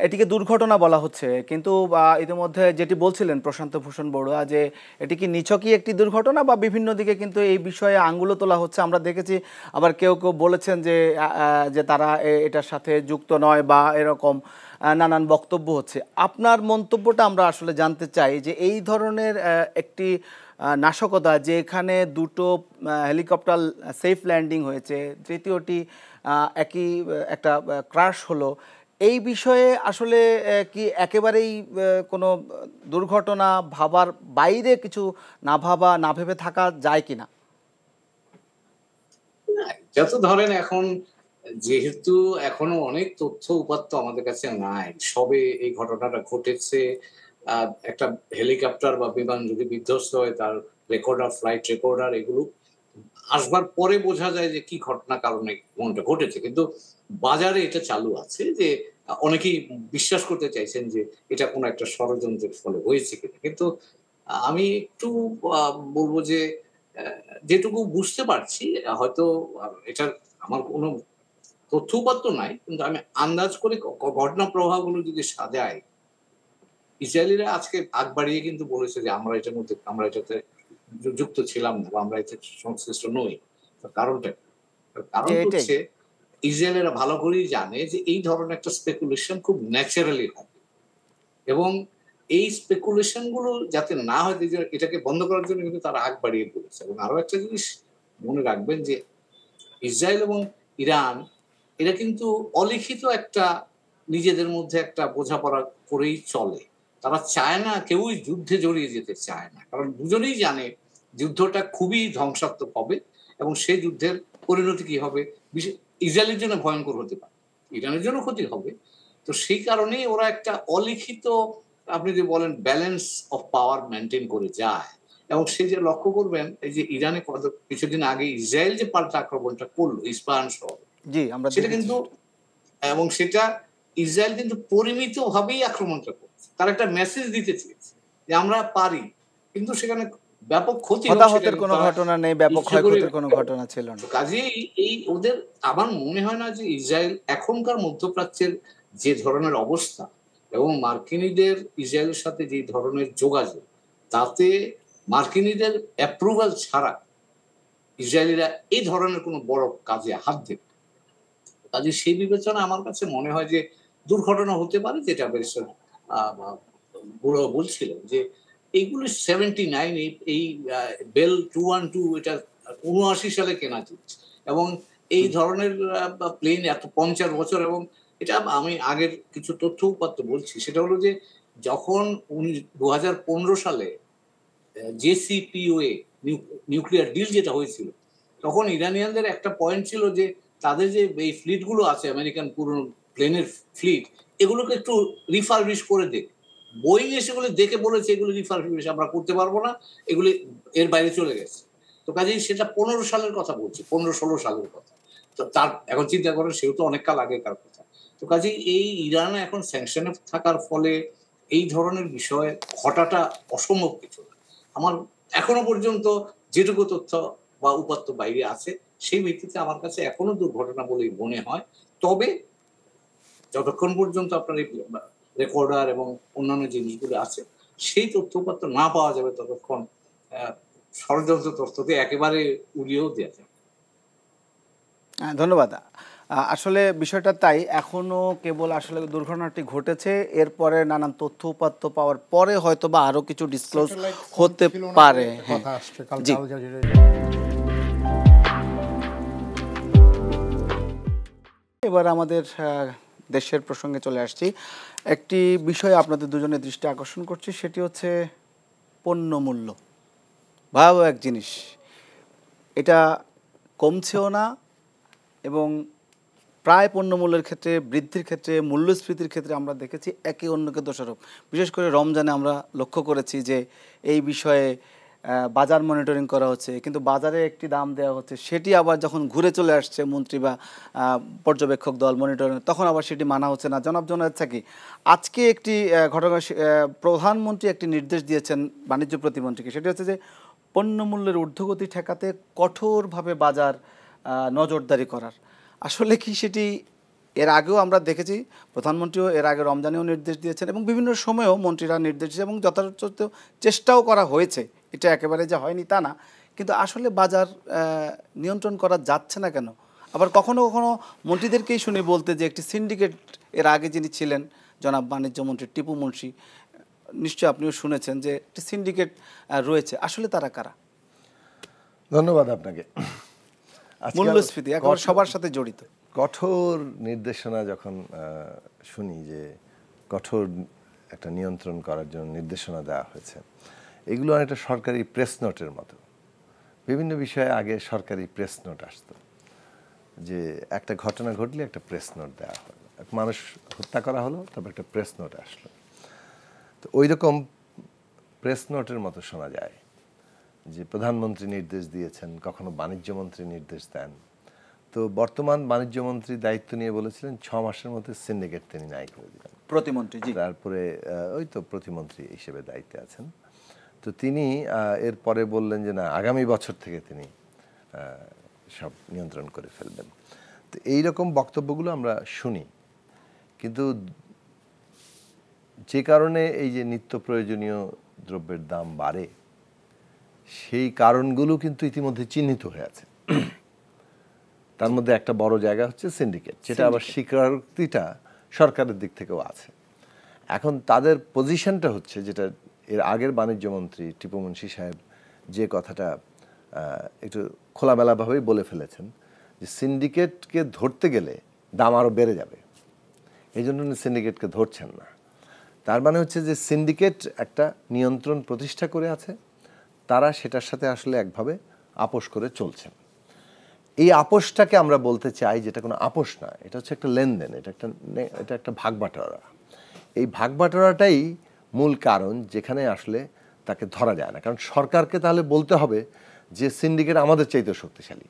এটিকে দুর্ঘটনা বলা হচ্ছে, কিন্তু ইতিমধ্যে যেটি বলছিলেন প্রশান্ত ভূষণ বড়ুয়া যে এটি কি নিছকই একটি দুর্ঘটনা বা বিভিন্ন দিকে কিন্তু এই বিষয়ে আঙ্গুলও তোলা হচ্ছে। আমরা দেখেছি আবার কেউ কেউ বলেছেন যে তারা এটার সাথে যুক্ত নয় বা এরকম নানান বক্তব্য হচ্ছে। আপনার মন্তব্যটা আমরা আসলে জানতে চাই যে এই ধরনের একটি নাশকতা, যে এখানে দুটো হেলিকপ্টার সেফ ল্যান্ডিং হয়েছে, তৃতীয়টি একই একটা ক্রাশ হলো, এই বিষয়ে আসলে কি একেবারেই কোনো দুর্ঘটনা ভাবার বাইরে কিছু না ভেবে থাকা যায় কিনা? যত ধরেন এখন যেহেতু এখনো অনেক তথ্য উপাত্ত আমাদের কাছে নাই, সবে এই ঘটনাটা ঘটেছে, একটা হেলিকপ্টার বা বিমান যদি বিধ্বস্ত হয় তার রেকর্ডার, ফ্লাইট রেকর্ডার, এগুলো আসবার পরে বোঝা যায় যে কি ঘটনা কারণে কোনটা ঘটেছে। কিন্তু বাজারে এটা চালু আছে যে অনেকেই বিশ্বাস করতে চাইছেন যে এটা কোনো একটা ষড়যন্ত্রের ফলে হয়েছে কিনা। কিন্তু আমি একটু বলবো যে যেটুকু বুঝতে পারছি, হয়তো এটার আমার কোনো তথ্য উপাত্ত নাই, কিন্তু আমি আন্দাজ করে ঘটনা প্রবাহগুলো যদি সাজাই, ইসরায়েলিরা আজকে আগ বাড়িয়ে কিন্তু বলেছে যে আমরা এটাতে যুক্ত ছিলাম না বা আমরা এতে সংশ্লিষ্ট নই। কারণটা হচ্ছে ইসরায়েলেরা ভালো করেই জানে যে এই ধরনের একটা স্পেকুলেশন খুব ন্যাচারালি হবে, এবং এই স্পেকুলেশন গুলো যাতে না হয় এটাকে বন্ধ করার জন্য কিন্তু তারা আগ বাড়িয়ে বলেছে। এবং আরো একটা জিনিস মনে রাখবেন যে ইসরায়েল এবং ইরান এরা কিন্তু অলিখিত একটা নিজেদের মধ্যে একটা বোঝাপড়া করেই চলে। তারা চায় না, কেউই যুদ্ধে জড়িয়ে যেতে চায় না, কারণ দুজনেই জানে যুদ্ধটা খুবই ধ্বংসাত্মক হবে এবং সেই যুদ্ধের পরিণতি কি হবে ইসরায়েলের জন্য ভয়ঙ্কর হতে পারে, ইরানের জন্য ক্ষতি হবে। তো সেই কারণেই ওরা একটা অলিখিত, আপনি যে বলেন, ব্যালেন্স অফ পাওয়ার মেনটেন করে যায়। এবং সেই যে লক্ষ্য করবেন, এই যে ইরানে কিছুদিন আগে ইসরায়েল যে পাল্টা আক্রমণটা করলো ইস্পাহান শহর, সেটা কিন্তু, এবং সেটা ইসরায়েল কিন্তু পরিমিত ভাবেই আক্রমণটা করছে, তার একটা মেসেজ দিতে চেয়েছে যে আমরা পারি, কিন্তু সেখানে ব্যাপক ক্ষতি, হতাহতের কোনো ঘটনা নেই, ব্যাপক ক্ষয়ক্ষতির কোনো ঘটনা ছিল না। কাজেই এই ওদের, আমার মনে হয় না যে ইসরায়েল এখনকার মধ্যপ্রাচ্যের যে ধরনের অবস্থা এবং মার্কিনীদের ইসরায়েলের সাথে যে ধরনের যোগাযোগ, তাতে মার্কিনীদের অ্যাপ্রুভাল ছাড়া ইসরায়েলিরা এই ধরনের কোনো বড় কাজে হাত দেবে। কাজে সেই বিবেচনা আমার কাছে মনে হয় যে দুর্ঘটনা হতে পারে, যেটা ব্যারিস্টার বুড়ো বলছিল যে এইগুলো 79, এই বেল 212 এটা 79 সালে কেনা জিনিস, এবং এই ধরনের প্লেন এত 50 বছর। এবং এটা আমি আগের কিছু তথ্য উপাত্ত বলছি, সেটা হলো যে যখন 2015 সালে জেসিপিওএ নিউক্লিয়ার ডিল যেটা হয়েছিল, তখন ইরানিয়ানদের একটা পয়েন্ট ছিল যে তাদের যে এই ফ্লিট গুলো আছে, আমেরিকান পুরনো প্লেনের ফ্লিট, এগুলোকে একটু রিফারবিশ করে দেখ। বোয়িং সেগুলো দেখে বলেছে এগুলো রিফারবিশ আমরা করতে পারবো না, এগুলি এর বাইরে চলে গেছে। তো কাজেই সেটা 15 সালের কথা বলছি, 15-16 সালের কথা। তো তার এখন চিন্তা করেন, সেও তো অনেক কাল আগেকার কথা। তো কাজেই এই ইরান এখন স্যাংশনে থাকার ফলে এই ধরনের বিষয় ঘটাটা অসম্ভব কিছু না। আমার এখনো পর্যন্ত যেটুকু তথ্য বা উপাত্ত বাইরে আছে সেই ভিত্তিতে আমার কাছে এখনো দুর্ঘটনা বলেই মনে হয়। তবে যতক্ষণ পর্যন্ত আপনার এই রেকর্ডার এবং অন্যান্য জিনিসগুলো আছে সেই তথ্য উপাত্ত না পাওয়া যাবে ততক্ষণ ষড়যন্ত্র তথ্যকে একেবারে উড়িয়েও দেওয়া যাবে। ধন্যবাদ। আসলে বিষয়টা তাই, এখনো কেবল আসলে দুর্ঘটনাটি ঘটেছে, এরপরে নানান তথ্য উপাত্ত পাওয়ার পরে হয়তো বা আরো কিছু ডিসক্লোজ হতে পারে। কথা আসছে কালকে জি। আল জাজিরায়। এবার আমাদের দেশের প্রসঙ্গে চলে আসছি। একটি বিষয় আপনাদের দুজনের দৃষ্টি আকর্ষণ করছি, সেটি হচ্ছে পণ্যমূল্য। ভয়াবহ এক জিনিস, এটা কমছেও না এবং প্রায় পণ্যমূল্যের ক্ষেত্রে বৃদ্ধির ক্ষেত্রে মূল্যস্ফীতির ক্ষেত্রে আমরা দেখেছি একে অন্যকে দোষারোপ। বিশেষ করে রমজানে আমরা লক্ষ্য করেছি যে এই বিষয়ে বাজার মনিটরিং করা হচ্ছে, কিন্তু বাজারে একটি দাম দেওয়া হচ্ছে, সেটি আবার যখন ঘুরে চলে আসছে মন্ত্রী বা পর্যবেক্ষক দল মনিটরিং, তখন আবার সেটি মানা হচ্ছে না। জনাব জানা কি আজকে একটি ঘটনা, প্রধানমন্ত্রী একটি নির্দেশ দিয়েছেন বাণিজ্য প্রতিমন্ত্রীকে, সেটি হচ্ছে যে পণ্যমূল্যের ঊর্ধ্বগতি ঠেকাতে কঠোরভাবে বাজার নজরদারি করার। আসলে কি সেটি এর আগেও আমরা দেখেছি, প্রধানমন্ত্রীও এর আগে রমজানেও নির্দেশ দিয়েছেন এবং বিভিন্ন সময়েও মন্ত্রীরা নির্দেশ দিয়েছেন এবং যথাযথ চেষ্টাও করা হয়েছে, এটা একেবারে যে হয়নি তা না, কিন্তু আসলে বাজার নিয়ন্ত্রণ করা যাচ্ছে না কেন? আবার কখনো কখনো মন্ত্রীদেরকেই শুনি বলতে যে একটি সিন্ডিকেট, এর আগে যিনি ছিলেন জনাব বাণিজ্য মন্ত্রী টিপু মুন্সি, নিশ্চয়ই আপনিও শুনেছেন যে একটি সিন্ডিকেট রয়েছে, আসলে তারা কারা? ধন্যবাদ আপনাকে। মূল্যস্ফীতি একেবারে সবার সাথে জড়িত। কঠোর নির্দেশনা যখন শুনি যে কঠোর একটা নিয়ন্ত্রণ করার জন্য নির্দেশনা দেওয়া হয়েছে, এগুলো অনেকটা সরকারি প্রেস নোটের মতো। বিভিন্ন বিষয়ে আগে সরকারি প্রেস নোট আসতো, যে একটা ঘটনা ঘটলে একটা প্রেস নোট দেওয়া হলো, এক মানুষ হত্যা করা হলো, তারপর একটা প্রেস নোট আসলো। তো ওই রকম প্রেস নোটের মতো শোনা যায় যে প্রধানমন্ত্রী নির্দেশ দিয়েছেন, কখনো বাণিজ্য মন্ত্রী নির্দেশ দেন। তো বর্তমান বাণিজ্য মন্ত্রী দায়িত্ব নিয়ে বলেছিলেন 6 মাসের মধ্যে সিন্ডিকেট তিনি নাই করে দিবেন, প্রতিমন্ত্রী। তারপরে ওই তো প্রতিমন্ত্রী হিসেবে দায়িত্বে আছেন। তো তিনি এরপরে বললেন যে না, আগামী বছর থেকে তিনি সব নিয়ন্ত্রণ করে ফেলবেন। তো এইরকম বক্তব্যগুলো আমরা শুনি, কিন্তু যে কারণে এই যে নিত্য প্রয়োজনীয় দ্রব্যের দাম বাড়ে, সেই কারণগুলো কিন্তু ইতিমধ্যে চিহ্নিত হয়ে আছে। তার মধ্যে একটা বড় জায়গা হচ্ছে সিন্ডিকেট, যেটা আবার স্বীকারোক্তিটা সরকারের দিক থেকেও আছে। এখন তাদের পজিশনটা হচ্ছে, যেটা এর আগের বাণিজ্য মন্ত্রী টিপু মুন্সি সাহেব যে কথাটা একটু খোলামেলাভাবেই বলে ফেলেছেন, যে সিন্ডিকেটকে ধরতে গেলে দাম আরও বেড়ে যাবে, এই জন্য সিন্ডিকেটকে ধরছেন না। তার মানে হচ্ছে যে সিন্ডিকেট একটা নিয়ন্ত্রণ প্রতিষ্ঠা করে আছে, তারা সেটার সাথে আসলে একভাবে আপোষ করে চলছেন। এই আপোষটাকে আমরা বলতে চাই যেটা কোনো আপোষ না, এটা হচ্ছে একটা লেনদেন, এটা একটা ভাগবাটোয়ারা। এই ভাগবাটোয়ারাটাই মূল কারণ যেখানে আসলে তাকে ধরা যায় না। কারণ সরকারকে তাহলে বলতে হবে যে সিন্ডিকেট আমাদের চাইতে শক্তিশালী।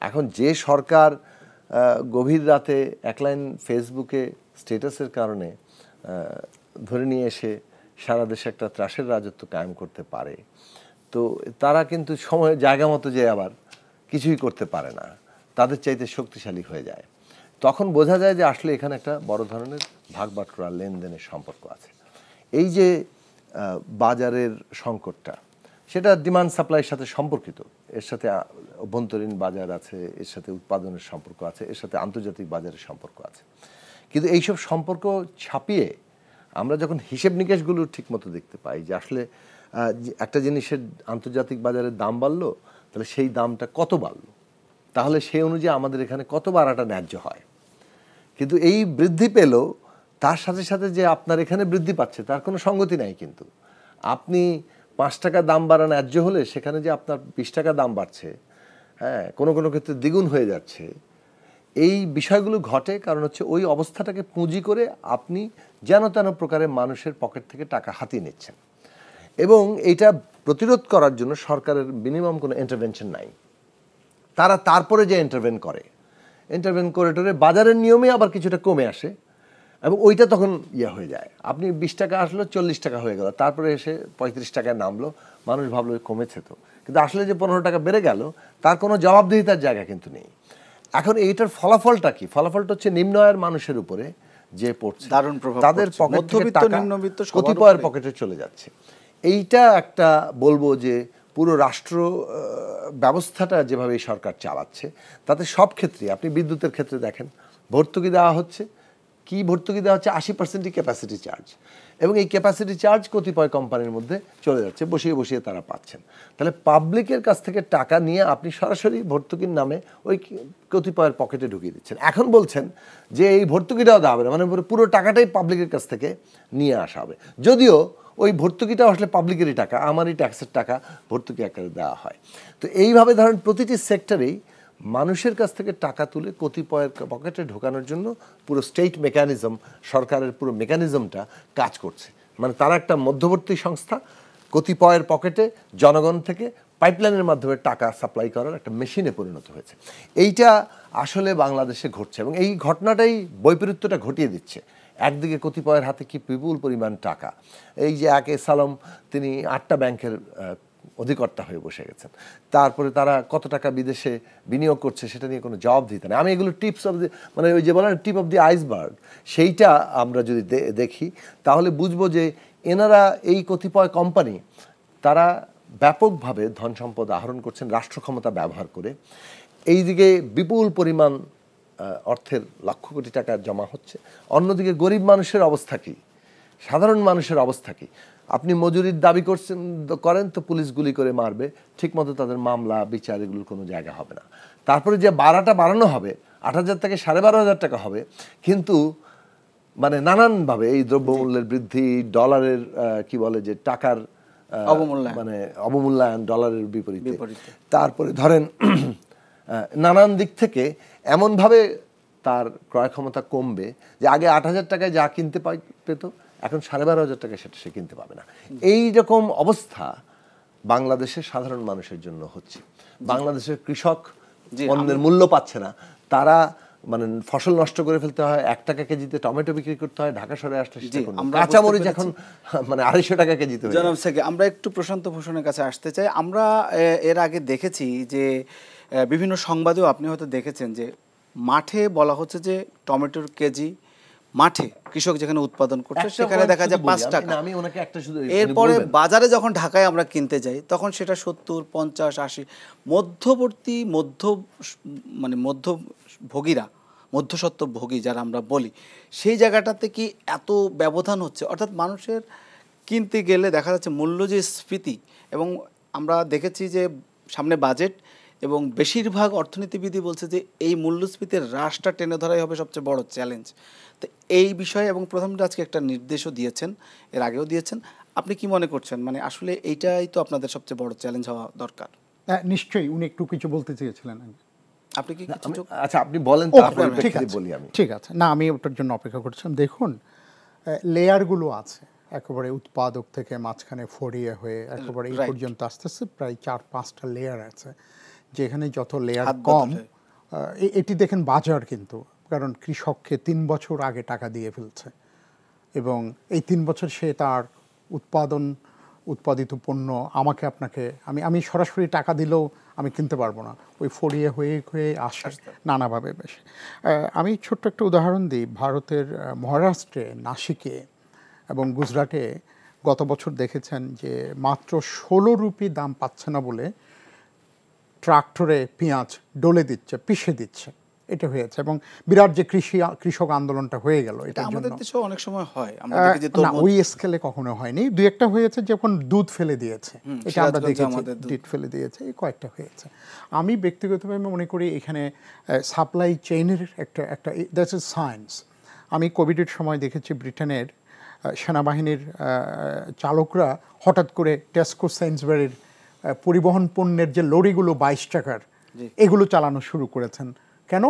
এখন যে সরকার গভীর রাতে এক লাইন ফেসবুকে স্ট্যাটাসের কারণে ধরে নিয়ে এসে সারা দেশে একটা ত্রাসের রাজত্ব কায়েম করতে পারে, তো তারা কিন্তু সময় জায়গা মতো যে আবার কিছুই করতে পারে না, তাদের চাইতে শক্তিশালী হয়ে যায়। তখন বোঝা যায় যে আসলে এখানে একটা বড় ধরনের ভাগবাটোয়ারা লেনদেনের সম্পর্ক আছে। এই যে বাজারের সংকটটা, সেটা ডিমান্ড সাপ্লাইয়ের সাথে সম্পর্কিত, এর সাথে অভ্যন্তরীণ বাজার আছে, এর সাথে উৎপাদনের সম্পর্ক আছে, এর সাথে আন্তর্জাতিক বাজারের সম্পর্ক আছে। কিন্তু এইসব সম্পর্ক ছাপিয়ে আমরা যখন হিসেব নিকেশগুলো ঠিকমতো দেখতে পাই যে আসলে একটা জিনিসের আন্তর্জাতিক বাজারের দাম বাড়লো, তাহলে সেই দামটা কত বাড়লো, তাহলে সেই অনুযায়ী আমাদের এখানে কত বাড়াটা ন্যায্য হয়। কিন্তু এই বৃদ্ধি পেল, তার সাথে সাথে যে আপনার এখানে বৃদ্ধি পাচ্ছে তার কোনো সঙ্গতি নাই। কিন্তু আপনি 5 টাকা দাম বাড়া ন্যায্য হলে সেখানে যে আপনার 20 টাকা দাম বাড়ছে, হ্যাঁ, কোনো কোনো ক্ষেত্রে দ্বিগুণ হয়ে যাচ্ছে, এই বিষয়গুলো ঘটে কারণ হচ্ছে ওই অবস্থাটাকে পুঁজি করে আপনি যেন তেন প্রকারে মানুষের পকেট থেকে টাকা হাতিয়ে নিচ্ছেন। এবং এটা প্রতিরোধ করার জন্য সরকারের মিনিমাম কোনো ইন্টারভেনশন নাই। তারা তারপরে যে ইন্টারভেন করে টোরে বাজারের নিয়মে আবার কিছুটা কমে আসে, এবং ওইটা তখন হয়ে যায়, আপনি 20 টাকা আসলো 40 টাকা হয়ে গেল, তারপরে এসে 35 টাকায় নামলো, মানুষ ভাবলো কমেছে তো, কিন্তু আসলে যে 15 টাকা বেড়ে গেল তার কোনো জবাবদিহিতার জায়গা কিন্তু নেই। এখন এইটার ফলাফলটা কি? ফলাফলটা হচ্ছে নিম্ন আয়ের মানুষের উপরে যে পড়ছে, দারুণ প্রভাব তাদের পড়ছে। পকেট থেকে মধ্যবিত্ত, টাকা নিম্নবিত্ত সবার কতিপয়ের উপরে। পকেটে চলে যাচ্ছে। এইটা একটা বলবো যে পুরো রাষ্ট্র ব্যবস্থাটা যেভাবে এই সরকার চালাচ্ছে তাতে সব ক্ষেত্রে, আপনি বিদ্যুতের ক্ষেত্রে দেখেন ভর্তুকি দেওয়া হচ্ছে, কি ভর্তুকি দেওয়া হচ্ছে 80%ই ক্যাপাসিটি চার্জ, এবং এই ক্যাপাসিটি চার্জ কতিপয় কোম্পানির মধ্যে চলে যাচ্ছে, বসিয়ে বসিয়ে তারা পাচ্ছেন। তাহলে পাবলিকের কাছ থেকে টাকা নিয়ে আপনি সরাসরি ভর্তুকির নামে ওই কতিপয়ের পকেটে ঢুকিয়ে দিচ্ছেন। এখন বলছেন যে এই ভর্তুকিটাও দেওয়া হবে না, মানে পুরো টাকাটাই পাবলিকের কাছ থেকে নিয়ে আসা হবে, যদিও ওই ভর্তুকিটা আসলে পাবলিকেরই টাকা, আমারই ট্যাক্সের টাকা ভর্তুকি আকারে দেওয়া হয়। তো এইভাবে ধরেন প্রতিটি সেক্টরেই মানুষের কাছ থেকে টাকা তুলে কতিপয়ের পকেটে ঢোকানোর জন্য পুরো স্টেট মেকানিজম, সরকারের পুরো মেকানিজমটা কাজ করছে। মানে তারা একটা মধ্যবর্তী সংস্থা, কতিপয়ের পকেটে জনগণ থেকে পাইপলাইনের মাধ্যমে টাকা সাপ্লাই করার একটা মেশিনে পরিণত হয়েছে। এইটা আসলে বাংলাদেশে ঘটছে, এবং এই ঘটনাটাই বৈপরীত্যটা ঘটিয়ে দিচ্ছে। একদিকে কতিপয়ের হাতে কি বিপুল পরিমাণ টাকা, এই যে একে সালম তিনি 8টা ব্যাংকের অধিকর্তা হয়ে বসে গেছেন, তারপরে তারা কত টাকা বিদেশে বিনিয়োগ করছে সেটা নিয়ে কোনো জবাব দিতে নেই। আমি এগুলো টিপস অফ দি, মানে ওই যে বলেন টিপ অফ দি আইসবার্গ, সেইটা আমরা যদি দেখি তাহলে বুঝবো যে এনারা এই কতিপয় কোম্পানি তারা ব্যাপকভাবে ধন সম্পদ আহরণ করছেন রাষ্ট্র ক্ষমতা ব্যবহার করে। এইদিকে বিপুল পরিমাণ অর্থের লক্ষ কোটি টাকা জমা হচ্ছে, অন্যদিকে গরিব মানুষের অবস্থা কী, সাধারণ মানুষের অবস্থা কী? আপনি মজুরির দাবি করেন তো পুলিশ গুলি করে মারবে, ঠিকমতো তাদের মামলা বিচার এগুলোর কোনো জায়গা হবে না। তারপরে যে ভাড়াটা বাড়ানো হবে 8,000 থেকে 12,500 টাকা হবে, কিন্তু মানে নানানভাবে এই দ্রব্যমূল্যের বৃদ্ধি, ডলারের কি বলে যে টাকার মানে অবমূল্যায়ন ডলারের বিপরীতে, তারপরে ধরেন নানান দিক থেকে এমনভাবে তার ক্রয় ক্ষমতা কমবে যে আগে 8,000 টাকায় যা কিনতে পেত এখন 12,500 টাকায় সেটা সে কিনতে পাবে না। এই রকম অবস্থা বাংলাদেশের সাধারণ মানুষের জন্য হচ্ছে। বাংলাদেশের কৃষক পণ্যের মূল্য পাচ্ছে না, তারা মানে ফসল নষ্ট করে ফেলতে হয়, 1 টাকা কেজিতে টমেটো বিক্রি করতে হয়, ঢাকা শহরে আসলে কাঁচামরিচ এখন মানে 250 টাকা কেজিতে। জনাব সেকে, আমরা একটু প্রশান্ত ভূষণের কাছে আসতে চাই। আমরা এর আগে দেখেছি যে বিভিন্ন সংবাদেও আপনি হয়তো দেখেছেন যে মাঠে বলা হচ্ছে যে টমেটোর কেজি মাঠে কৃষক যেখানে উৎপাদন করছে সেখানে দেখা যায় 5 টাকা। এরপরে বাজারে যখন ঢাকায় আমরা কিনতে যাই তখন সেটা 70, 50, 80। মধ্যবর্তী মানে মধ্যভোগীরা, মধ্যস্বত্বভোগী যারা আমরা বলি, সেই জায়গাটাতে কি এত ব্যবধান হচ্ছে? অর্থাৎ মানুষের কিনতে গেলে দেখা যাচ্ছে মূল্য যে স্ফীতি, এবং আমরা দেখেছি যে সামনে বাজেট এবং বেশিরভাগ অর্থনীতিবিদই বলছে যে এই মূল্যস্ফীতির হ্রাসটা টেনে ধরাই হবে সবচেয়ে বড় চ্যালেঞ্জ। তো এই বিষয়ে, এবং প্রথমটা আজকে একটা নির্দেশও দিয়েছেন, এর আগেও দিয়েছেন, আপনি কি মনে করছেন মানে আসলে এইটাই তো আপনাদের সবচেয়ে বড় চ্যালেঞ্জ হওয়া দরকার? নিশ্চয়ই উনি একটু কিছু বলতে চেয়েছিলেন। আপনি কি আচ্ছা আপনি বলেন, ঠিক আছে। না, আমি ওটার জন্য অপেক্ষা করছিলাম। দেখুন, লেয়ারগুলো আছে একেবারে উৎপাদক থেকে মাঝখানে ফড়িয়ে হয়ে একেবারে এই পর্যন্ত আস্তে আস্তে প্রায় 4-5টা লেয়ার আছে, যেখানে যত লেয়ার কম এটি দেখেন বাজার, কিন্তু কারণ কৃষককে 3 বছর আগে টাকা দিয়ে ফেলছে, এবং এই 3 বছর সে তার উৎপাদিত পণ্য আমাকে আপনাকে আমি সরাসরি টাকা দিলেও আমি কিনতে পারবো না, ওই ফড়িয়ে হয়ে হয়ে আসে নানাভাবে। বেশ, আমি ছোট্ট একটা উদাহরণ দিই। ভারতের মহারাষ্ট্রে, নাসিকে এবং গুজরাটে গত বছর দেখেছেন যে মাত্র 16 রুপি দাম পাচ্ছে না বলে ট্রাক্টরে পেঁয়াজ ডলে দিচ্ছে, পিষে দিচ্ছে, এটা হয়েছে। এবং বিরাট যে কৃষক আন্দোলনটা হয়ে গেল, এটা আমাদের দেশে অনেক সময় হয়, না ওই স্কেলে কখনো হয়নি। 2-1টা হয়েছে যখন দুধ ফেলে দিয়েছে, এটা আমরা দেখেছি, দুধ ফেলে দিয়েছে, এই কয়েকটা হয়েছে। আমি ব্যক্তিগতভাবে মনে করি এখানে সাপ্লাই চেইনের একটা দ্যাটস এ সায়েন্স। আমি কোভিডের সময় দেখেছি ব্রিটেনের সেনাবাহিনীর চালকরা হঠাৎ করে টেস্কো সেন্সবারির পরিবহন পণ্যের যে লরিগুলো 22 টাকার, এগুলো চালানো শুরু করেছেন। কেন?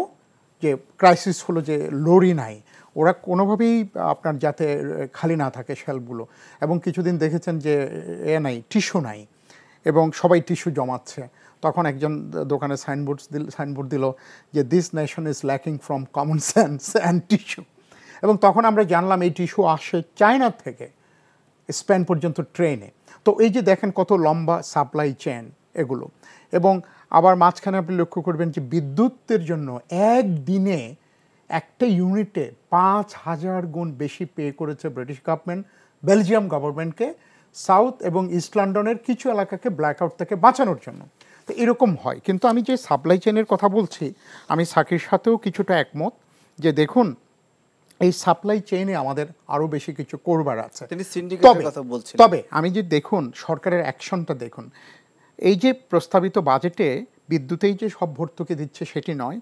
যে ক্রাইসিস হলো যে লরি নাই, ওরা কোনোভাবেই আপনার যাতে খালি না থাকে শেলফগুলো। এবং কিছুদিন দেখেছেন যে নাই, টিস্যু নাই, এবং সবাই টিস্যু জমাচ্ছে। তখন একজন দোকানে সাইনবোর্ড দিল যে this nation is lacking from common sense and tissue. এবং তখন আমরা জানলাম এই টিস্যু আসে চায়না থেকে স্পেন পর্যন্ত ট্রেনে। তো এই যে দেখেন কত লম্বা সাপ্লাই চেন এগুলো। এবং আবার মাঝখানে আপনি লক্ষ্য করবেন যে বিদ্যুতের জন্য একদিনে একটা ইউনিটে 5,000 গুণ বেশি পে করেছে ব্রিটিশ গভর্নমেন্ট বেলজিয়াম গভর্নমেন্টকে সাউথ এবং ইস্ট লন্ডনের কিছু এলাকাকে ব্ল্যাকআউট থেকে বাঁচানোর জন্য। তো এরকম হয়। কিন্তু আমি যে সাপ্লাই চেনের কথা বলছি, আমি সাকির সাথেও কিছুটা একমত যে দেখুন এই সাপ্লাই চেইনে আমাদের আরও বেশি কিছু করবার আছে। তবে আমি যে দেখুন সরকারের অ্যাকশনটা দেখুন, এই যে প্রস্তাবিত বাজেটে বিদ্যুতেই যে সব ভর্তুকি দিচ্ছে সেটি নয়,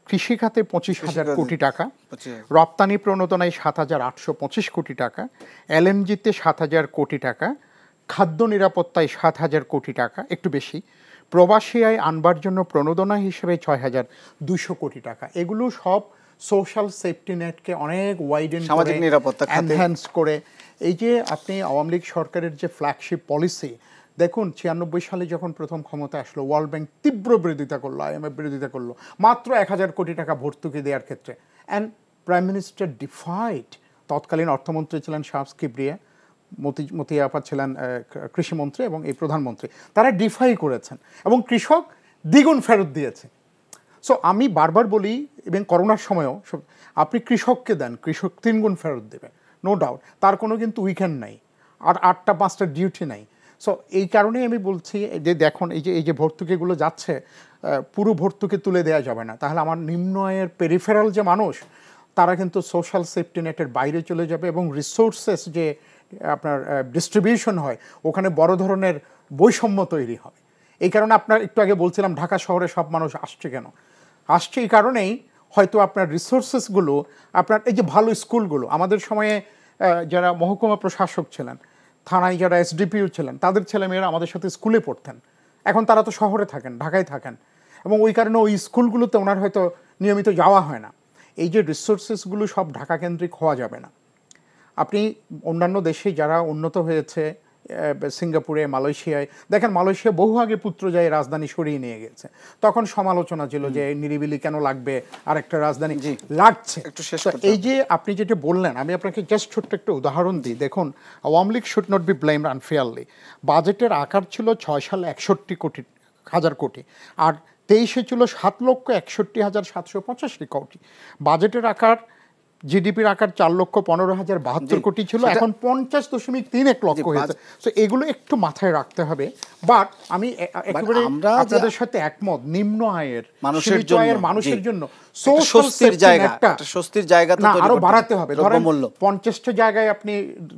কৃষিখাতে 25,000 কোটি টাকা, রপ্তানি প্রণোদনায় 7,825 কোটি টাকা, এলএনজিতে 7,000 কোটি টাকা, খাদ্য নিরাপত্তায় 7,000 কোটি টাকা, একটু বেশি, প্রবাসী আয় আনবার জন্য প্রণোদনা হিসেবে 6,200 কোটি টাকা। এগুলো সব সোশ্যাল সেফটি নেটকে অনেক ওয়াইডেন সামাজিক নিরাপত্তা এনহ্যান্স করে। এই যে আপনি আওয়ামী লীগ সরকারের যে ফ্ল্যাগশিপ পলিসি দেখুন, 96 সালে যখন প্রথম ক্ষমতা আসলো ওয়ার্ল্ড ব্যাংক তীব্র বিরোধিতা করলো, IMF বিরোধিতা করলো মাত্র 1,000 কোটি টাকা ভর্তুকি দেওয়ার ক্ষেত্রে, অ্যান্ড প্রাইম মিনিস্টার ডিফাইড। তৎকালীন অর্থমন্ত্রী ছিলেন শামস কিবরিয়া, মতিয়া আপা ছিলেন কৃষিমন্ত্রী এবং এই প্রধানমন্ত্রী, তারা ডিফাই করেছেন এবং কৃষক দ্বিগুণ ফেরত দিয়েছে। সো আমি বারবার বলি, এবং করোনার সময়ও আপনি কৃষককে দেন, কৃষক 3 গুণ ফেরত দেবে, নো ডাউট, তার কোনো কিন্তু উইকেন্ড নাই, আর 8টা 5টা ডিউটি নাই। সো এই কারণেই আমি বলছি যে দেখুন এই যে ভর্তুকিগুলো যাচ্ছে, পুরো ভর্তুকি তুলে দেওয়া যাবে না, তাহলে আমার নিম্ন আয়ের পেরিফেরাল যে মানুষ তারা কিন্তু সোশ্যাল সেফটি নেটের বাইরে চলে যাবে এবং রিসোর্সেস যে আপনার ডিস্ট্রিবিউশন হয় ওখানে বড় ধরনের বৈষম্য তৈরি হবে। এই কারণে আপনার একটু আগে বলছিলাম ঢাকা শহরে সব মানুষ আসছে কেন, আসছে এই কারণেই হয়তো আপনার রিসোর্সেসগুলো, আপনার এই যে ভালো স্কুলগুলো, আমাদের সময়ে যারা মহকুমা প্রশাসক ছিলেন, থানায় যারা SDPO ছিলেন, তাদের ছেলেমেয়েরা আমাদের সাথে স্কুলে পড়তেন, এখন তারা তো শহরে থাকেন, ঢাকায় থাকেন, এবং ওই কারণে ওই স্কুলগুলোতে ওনার হয়তো নিয়মিত যাওয়া হয় না। এই যে রিসোর্সেসগুলো সব ঢাকা কেন্দ্রিক হওয়া যাবে না। আপনি অন্যান্য দেশে যারা উন্নত হয়েছে, সিঙ্গাপুরে, মালয়েশিয়ায় দেখেন, মালয়েশিয়া বহু আগে পুত্রজায়ে রাজধানী সরিয়ে নিয়ে গেছে, তখন সমালোচনা ছিল যে নিরিবিলি কেন লাগবে, আর একটা রাজধানী লাগছে। এই যে আপনি যেটা বললেন, আমি আপনাকে জাস্ট ছোট্ট একটা উদাহরণ দিই। দেখুন, Awami League should not be blamed unfairly. বাজেটের আকার ছিল 6 সালে 61,000 কোটি, আর 23-এ ছিল 7,61,785 কোটি। বাজেটের আকার, জিডিপির আকার 4,15,072 কোটি ছিল, এখন 50.31 লক্ষ হয়েছে। তো এগুলো একটু মাথায় রাখতে হবে। বাট আমি একেবারে আপনাদের সাথে একমত, নিম্ন আয়ের মানুষের জন্য স্বস্তির জায়গা না আরো বাড়াতে হবে। ধরেন 50টা জায়গায় আপনি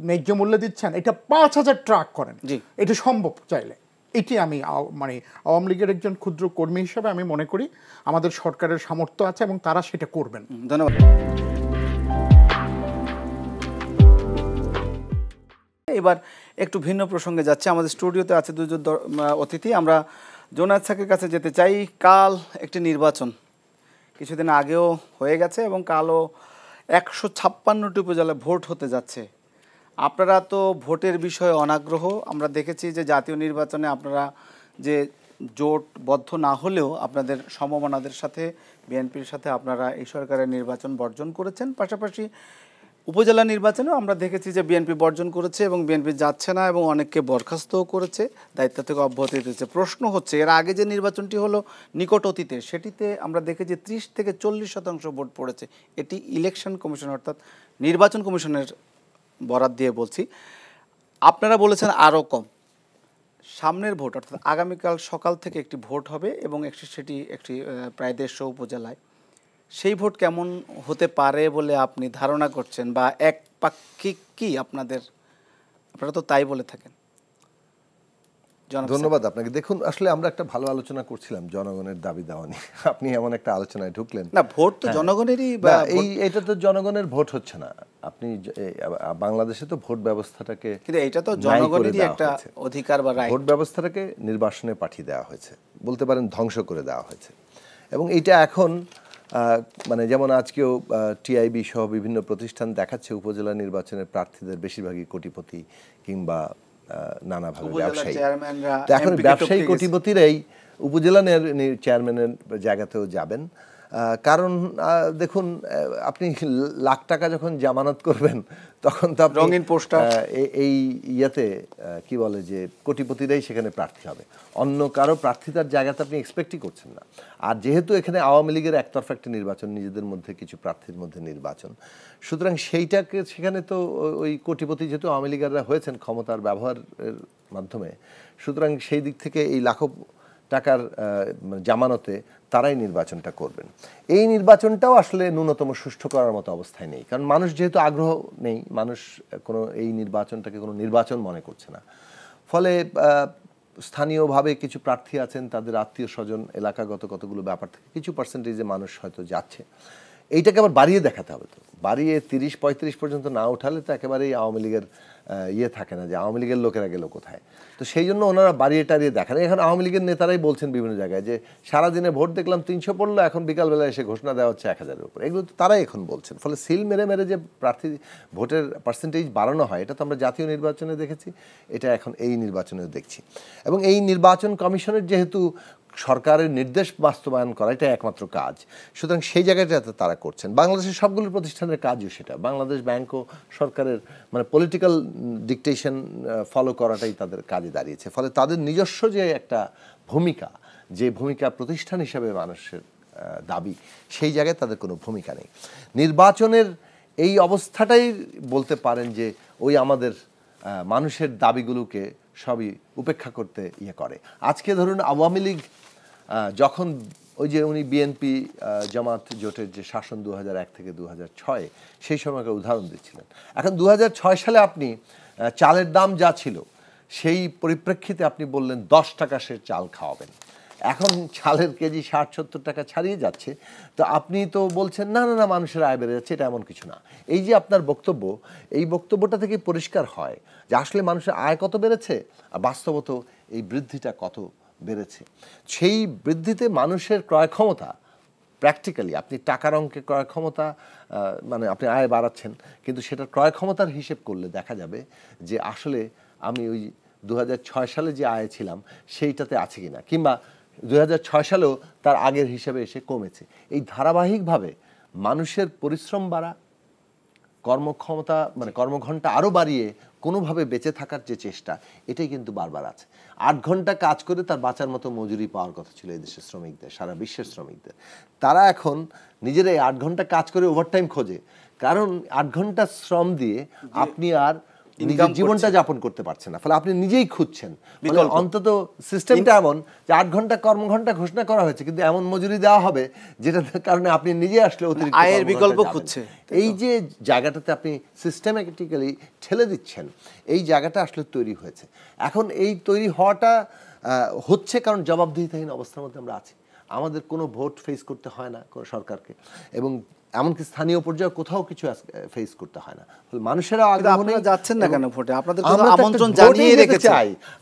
ন্যায্য মূল্য দিচ্ছেন, এটা 5,000 ট্রাক করেন, এটা সম্ভব চাইলে। এটি আমি মানে আওয়ামী লীগের একজন ক্ষুদ্র কর্মী হিসেবে আমি মনে করি আমাদের সরকারের সামর্থ্য আছে এবং তারা সেটা করবেন। ধন্যবাদ। এবার একটু ভিন্ন প্রসঙ্গে যাচ্ছে। আমাদের স্টুডিওতে আছে দুজন অতিথি। আমরা জোনায়েদ সাকির কাছে যেতে চাই। কাল একটি নির্বাচন কিছুদিন আগেও হয়ে গেছে এবং কালও 156টি উপজেলায় ভোট হতে যাচ্ছে। আপনারা তো ভোটের বিষয়ে অনাগ্রহ। আমরা দেখেছি যে জাতীয় নির্বাচনে আপনারা যে জোটবদ্ধ না হলেও আপনাদের সমমনাদের সাথে, বিএনপির সাথে আপনারা এই সরকারের নির্বাচন বর্জন করেছেন। পাশাপাশি উপজেলা নির্বাচনেও আমরা দেখেছি যে বিএনপি বর্জন করেছে এবং বিএনপি যাচ্ছে না এবং অনেককে বরখাস্তও করেছে, দায়িত্ব থেকে অব্যাহতি দিয়েছে। প্রশ্ন হচ্ছে, এর আগে যে নির্বাচনটি হলো নিকট অতীতে, সেটিতে আমরা দেখেছি 30 থেকে 40% ভোট পড়েছে। এটি ইলেকশন কমিশন অর্থাৎ নির্বাচন কমিশনের বরাত দিয়ে বলছি। আপনারা বলেছেন আরও কম। সামনের ভোট অর্থাৎ আগামীকাল সকাল থেকে একটি ভোট হবে এবং সেটি একটি প্রায় 150 উপজেলায়। সেই ভোট কেমন হতে পারে বলে আপনি ধারণা করছেন, বা একপাক্ষিক কি আপনারা তো তাই বলে থাকেন? ধন্যবাদ আপনাকে। দেখুন, আসলে আমরা একটা ভালো আলোচনা করছিলাম জনগণের দাবি দাওয়া নিয়ে, আপনি এমন একটা আলোচনায় ঢুকলেন। না, ভোট তো জনগণেরই, এটা তো জনগণের ভোট হচ্ছে না। আপনি বাংলাদেশে তো ভোট ব্যবস্থাটাকে, কিন্তু এটা তো জনগণেরই একটা অধিকার বা রাইট। ভোট ব্যবস্থাটাকে নির্বাসনে পাঠিয়ে দেওয়া হয়েছে, বলতে পারেন ধ্বংস করে দেওয়া হয়েছে। এবং এটা এখন মানে যেমন আজকেও টিআইবি সহ বিভিন্ন প্রতিষ্ঠান দেখাচ্ছে উপজেলা নির্বাচনের প্রার্থীদের বেশিরভাগই কোটিপতি কিংবা নানাভাবে ব্যবসায়ী। এখন ব্যবসায়ী কোটিপতিরাই উপজেলা চেয়ারম্যানের জায়গাতেও যাবেন। কারণ দেখুন, আপনি লাখ টাকা যখন জামানত করবেন তখন তো আপনি রঙিন পোস্টার এই ইয়েতে কি বলে যে কোটিপতিরাই সেখানে প্রার্থী হবে, অন্য কারো প্রার্থিতার জায়গাতে আপনি এক্সপেক্টই করছেন না। আর যেহেতু এখানে আওয়ামী লীগের একতরফা একটা নির্বাচন, নিজেদের মধ্যে কিছু প্রার্থীর মধ্যে নির্বাচন, সুতরাং সেইটাকে সেখানে তো ওই কোটিপতি যেহেতু আওয়ামী লীগাররা হয়েছেন ক্ষমতার ব্যবহারের মাধ্যমে, সুতরাং সেই দিক থেকে এই লাখো টাকার জামানতে তারাই নির্বাচনটা করবেন। এই নির্বাচনটাও আসলে ন্যূনতম সুষ্ঠু করার মতো অবস্থায় নেই, কারণ মানুষ যেহেতু আগ্রহ নেই, মানুষ কোনো এই নির্বাচনটাকে কোনো নির্বাচন মনে করছে না। ফলে স্থানীয়ভাবে কিছু প্রার্থী আছেন, তাদের আত্মীয় স্বজন, এলাকাগত কতগুলো ব্যাপার থেকে কিছু পার্সেন্টেজে মানুষ হয়তো যাচ্ছে। এইটাকে আবার বাড়িয়ে দেখাতে হবে, তো বাড়িয়ে 30-35 পর্যন্ত না উঠালে তো একেবারেই আওয়ামী লীগের ইয়ে থাকে না যে আওয়ামী লীগের লোকেরা গেল কোথায়। তো সেই জন্য ওনারা বাড়িয়ে টাড়িয়ে দেখান। এখন আওয়ামী লীগের নেতারাই বলছেন বিভিন্ন জায়গায় যে সারাদিনে ভোট দেখলাম 300 পড়লো, এখন বিকালবেলা এসে ঘোষণা দেওয়া হচ্ছে 1000-এর উপর। এগুলো তো তারাই এখন বলছেন। ফলে সিল মেরে মেরে যে প্রার্থী ভোটের পার্সেন্টেজ বাড়ানো হয়, এটা তো আমরা জাতীয় নির্বাচনে দেখেছি, এটা এখন এই নির্বাচনেও দেখছি। এবং এই নির্বাচন কমিশনের যেহেতু সরকারের নির্দেশ বাস্তবায়ন করা এটা একমাত্র কাজ, সুতরাং সেই জায়গাটাতে তারা করছেন। বাংলাদেশের সবগুলো প্রতিষ্ঠানের কাজও সেটা। বাংলাদেশ ব্যাংকও সরকারের মানে পলিটিক্যাল ডিকটেশন ফলো করাটাই তাদের কাজে দাঁড়িয়েছে। ফলে তাদের নিজস্ব যে একটা ভূমিকা, যে ভূমিকা প্রতিষ্ঠান হিসেবে মানুষের দাবি, সেই জায়গায় তাদের কোনো ভূমিকা নেই। নির্বাচনের এই অবস্থাটাই বলতে পারেন যে ওই আমাদের মানুষের দাবিগুলোকে সবই উপেক্ষা করতে ইয়ে করে। আজকে ধরুন আওয়ামী লীগ যখন ওই যে উনি বিএনপি জামাত জোটের যে শাসন 2001 থেকে 2006, সেই সময়কার উদাহরণ দিচ্ছিলেন। এখন 2006 সালে আপনি চালের দাম যা ছিল সেই পরিপ্রেক্ষিতে আপনি বললেন 10 টাকা সে চাল খাওয়াবেন। এখন চালের কেজি 60-70 টাকা ছাড়িয়ে যাচ্ছে, তো আপনি তো বলছেন না না না মানুষের আয় বেড়ে যাচ্ছে, এটা এমন কিছু না। এই যে আপনার বক্তব্য, এই বক্তব্যটা থেকে পরিষ্কার হয় যে আসলে মানুষের আয় কত বেড়েছে আর বাস্তবত এই বৃদ্ধিটা কত বেড়েছে। সেই বৃদ্ধিতে মানুষের ক্রয় ক্ষমতা, প্র্যাকটিক্যালি আপনি টাকার অঙ্কে ক্রয় ক্ষমতা মানে আপনি আয় বাড়াচ্ছেন, কিন্তু সেটার ক্রয় ক্ষমতার হিসেব করলে দেখা যাবে যে আসলে আমি ওই 2006 সালে যে আয় ছিলাম সেইটাতে আছে কিনা, কিংবা 2006 সালেও তার আগের হিসেবে এসে কমেছে। এই ধারাবাহিকভাবে মানুষের পরিশ্রম বাড়া, কর্মক্ষমতা মানে কর্মঘণ্টা আরও বাড়িয়ে কোনোভাবে বেঁচে থাকার যে চেষ্টা, এটাই কিন্তু বারবার আছে। 8 ঘন্টা কাজ করে তার বাঁচার মতো মজুরি পাওয়ার কথা ছিল এই দেশের শ্রমিকদের, সারা বিশ্বের শ্রমিকদের। তারা এখন নিজেরাই 8 ঘন্টা কাজ করে ওভারটাইম খোঁজে, কারণ 8 ঘন্টা শ্রম দিয়ে আপনি আর নিজের জীবনটা যাপন করতে পারছেন না। ফলে আপনি নিজেই খুঁজছেন। অন্তত সিস্টেমটা এমন যে 8 ঘন্টা কর্মঘণ্টা ঘোষণা করা হয়েছে, কিন্তু এমন মজুরি দেওয়া হবে যেটার কারণে আপনি নিজে আসলে অতিরিক্ত আয়ের বিকল্প খুঁজছে। এই যে জায়গাটাতে আপনি সিস্টেমেটিক্যালি ঠেলে দিচ্ছেন, এই জায়গাটা আসলে তৈরি হয়েছে। এখন এই তৈরি হওয়াটা হচ্ছে কারণ জবাবদিহিতাহীন অবস্থার মধ্যে আমরা আছি। আমাদের কোনো ভোট ফেস করতে হয় না কোনো সরকারকে, এবং এমনকি স্থানীয় পর্যায়ে কোথাও কিছু ফেস করতে হয় না। মানুষেরা আগ্রহ নিয়ে যাচ্ছেন না কেন ভোটে? আপনাদের তো আমন্ত্রণ জানিয়ে রেখেছে।